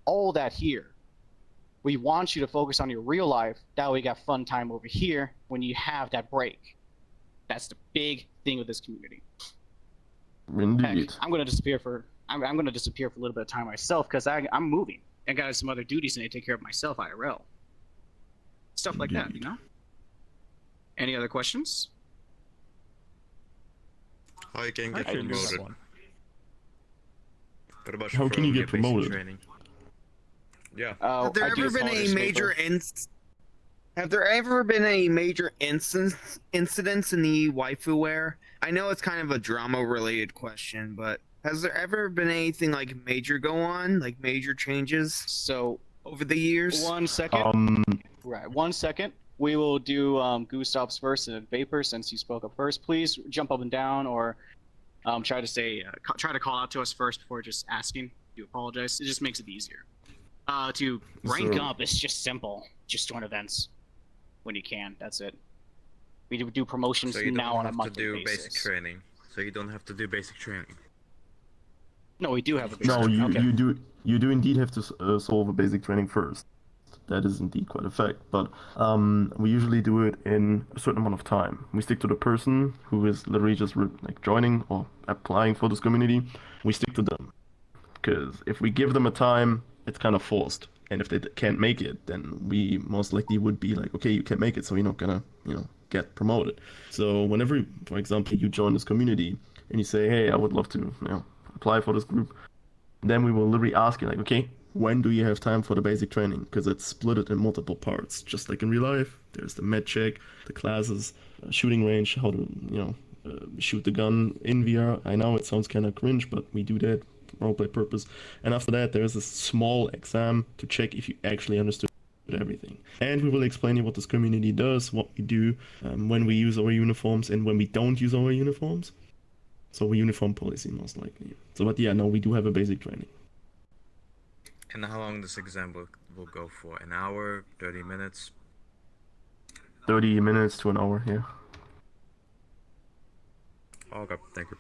all that here. We want you to focus on your real life. That way you got fun time over here when you have that break. That's the big thing with this community. Indeed. Heck, I'm going to disappear for a little bit of time myself because I'm moving. I got some other duties I need to take care of myself IRL. Stuff like that, Any other questions? How you can get promoted? What about How can you get promoted? Training? Yeah. Have there ever been a major incidents in the Waifuwehr? I know it's kind of a drama-related question, but has there ever been anything like major go on, like major changes? So over the years. 1 second. Right. 1 second. We will do Gustav's first and then Vapor since you spoke up first. Please jump up and down or try to call out to us first before just asking. Do apologize. It just makes it easier. To rank up, it's just simple. Just join events when you can. That's it. We do promotions now on a monthly basis. Basic training. So you don't have to do basic training. No, we do have a basic No, training. you do indeed have to solve a basic training first. That is indeed quite a fact, but we usually do it in a certain amount of time. We stick to the person who is literally just joining or applying for this community. We stick to them, because if we give them a time, it's kind of forced. And if they can't make it, then we most likely would be like, okay, you can't make it, so you're not gonna, get promoted. So whenever, for example, you join this community and you say, hey, I would love to, apply for this group, then we will literally ask you, like, okay, when do you have time for the basic training? Because it's split it in multiple parts, just like in real life. There's the med check, the classes, shooting range, how to, shoot the gun in VR. I know it sounds kind of cringe, but we do that for roleplay purpose. And after that, there's a small exam to check if you actually understood everything. And we will explain you what this community does, what we do, when we use our uniforms, and when we don't use our uniforms. So uniform policy, most likely. So, but yeah, no, we do have a basic training. And how long this exam will go for? An hour? 30 minutes? 30 minutes to an hour, yeah. Okay, thank you.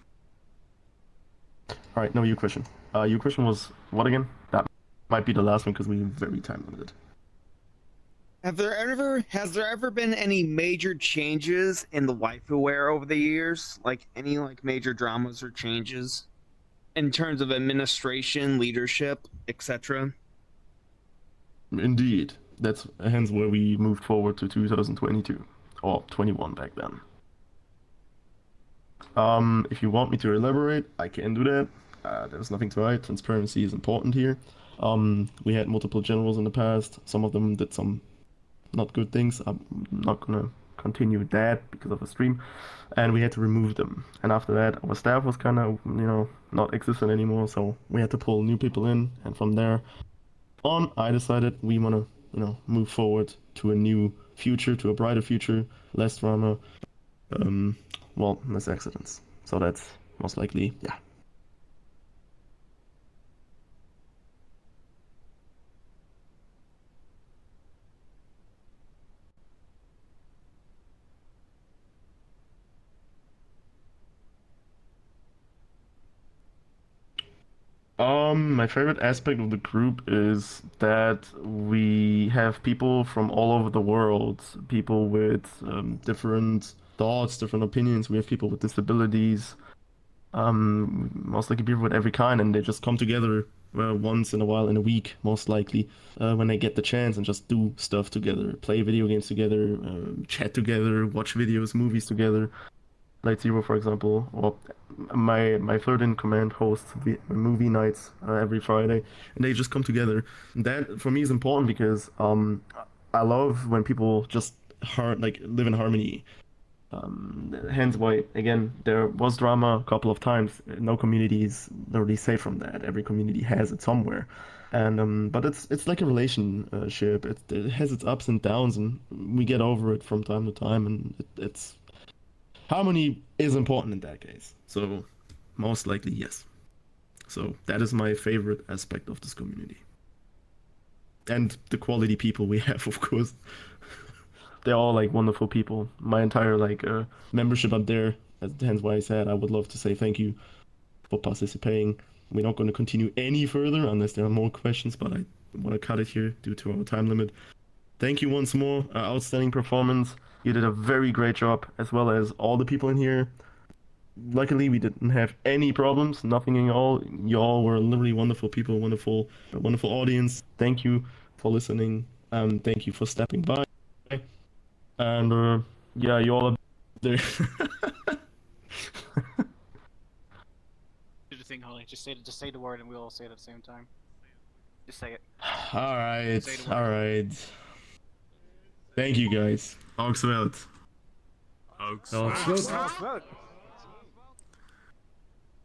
Alright, now your question. Your question was what again? That might be the last one because we're very time limited. Has there ever been any major changes in the Waifuwehr over the years? Like any major dramas or changes in terms of administration, leadership, etc.? Indeed. That's hence where we moved forward to 2022 or 21 back then. If you want me to elaborate, I can do that. There's nothing to hide. Transparency is important here. We had multiple generals in the past. Some of them did some not good things. I'm not gonna continue that because of a stream. And we had to remove them. And after that, our staff was kind of, not existent anymore. So we had to pull new people in. And from there on, I decided we want to, move forward to a new future, to a brighter future, less drama, less accidents. So that's most likely, yeah. My favorite aspect of the group is that we have people from all over the world, people with different thoughts, different opinions. We have people with disabilities, most likely people with every kind, and they just come together once in a while, in a week, most likely, when they get the chance and just do stuff together, play video games together, chat together, watch videos, movies together. Light Zero, for example, or my third in command hosts movie nights every Friday, and they just come together. That for me is important because I love when people just live in harmony. Hence why, again, there was drama a couple of times. No community is really safe from that. Every community has it somewhere, and but it's like a relationship. It has its ups and downs, and we get over it from time to time, and it's harmony is important in that case. So most likely, yes. So that is my favorite aspect of this community. And the quality people we have, of course. They're all wonderful people. My entire membership up there, hence why I said I would love to say thank you for participating. We're not going to continue any further unless there are more questions, but I want to cut it here due to our time limit. Thank you once more. Outstanding performance. You did a very great job, as well as all the people in here. Luckily, we didn't have any problems, nothing at all. You all were literally wonderful people, wonderful audience. Thank you for listening. Thank you for stepping by. And yeah, you all are there. Do the thing, Holly. Just say the word, and we all say it at the same time. Just say it. All right. Thank you, guys. Augsveld.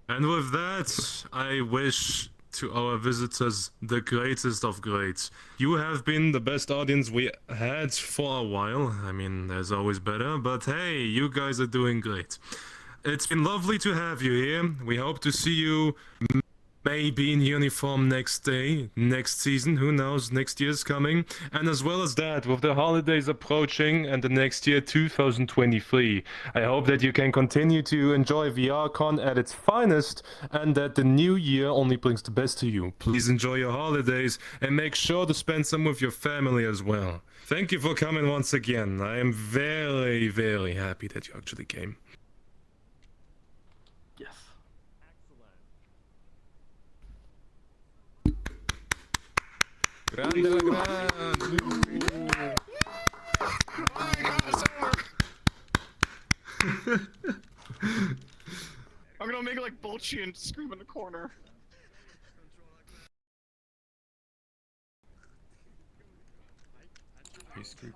And with that, I wish to our visitors the greatest of greats. You have been the best audience we had for a while. I mean, there's always better, but hey, you guys are doing great. It's been lovely to have you here. We hope to see you maybe in uniform next season, who knows, next year's coming. And as well as that, with the holidays approaching and the next year, 2023, I hope that you can continue to enjoy VRCON at its finest and that the new year only brings the best to you. Please enjoy your holidays and make sure to spend some with your family as well. Thank you for coming once again. I am very, very happy that you actually came. Grande la grande. I'm gonna make it like Bolchi and scream in the corner. Are you screwed?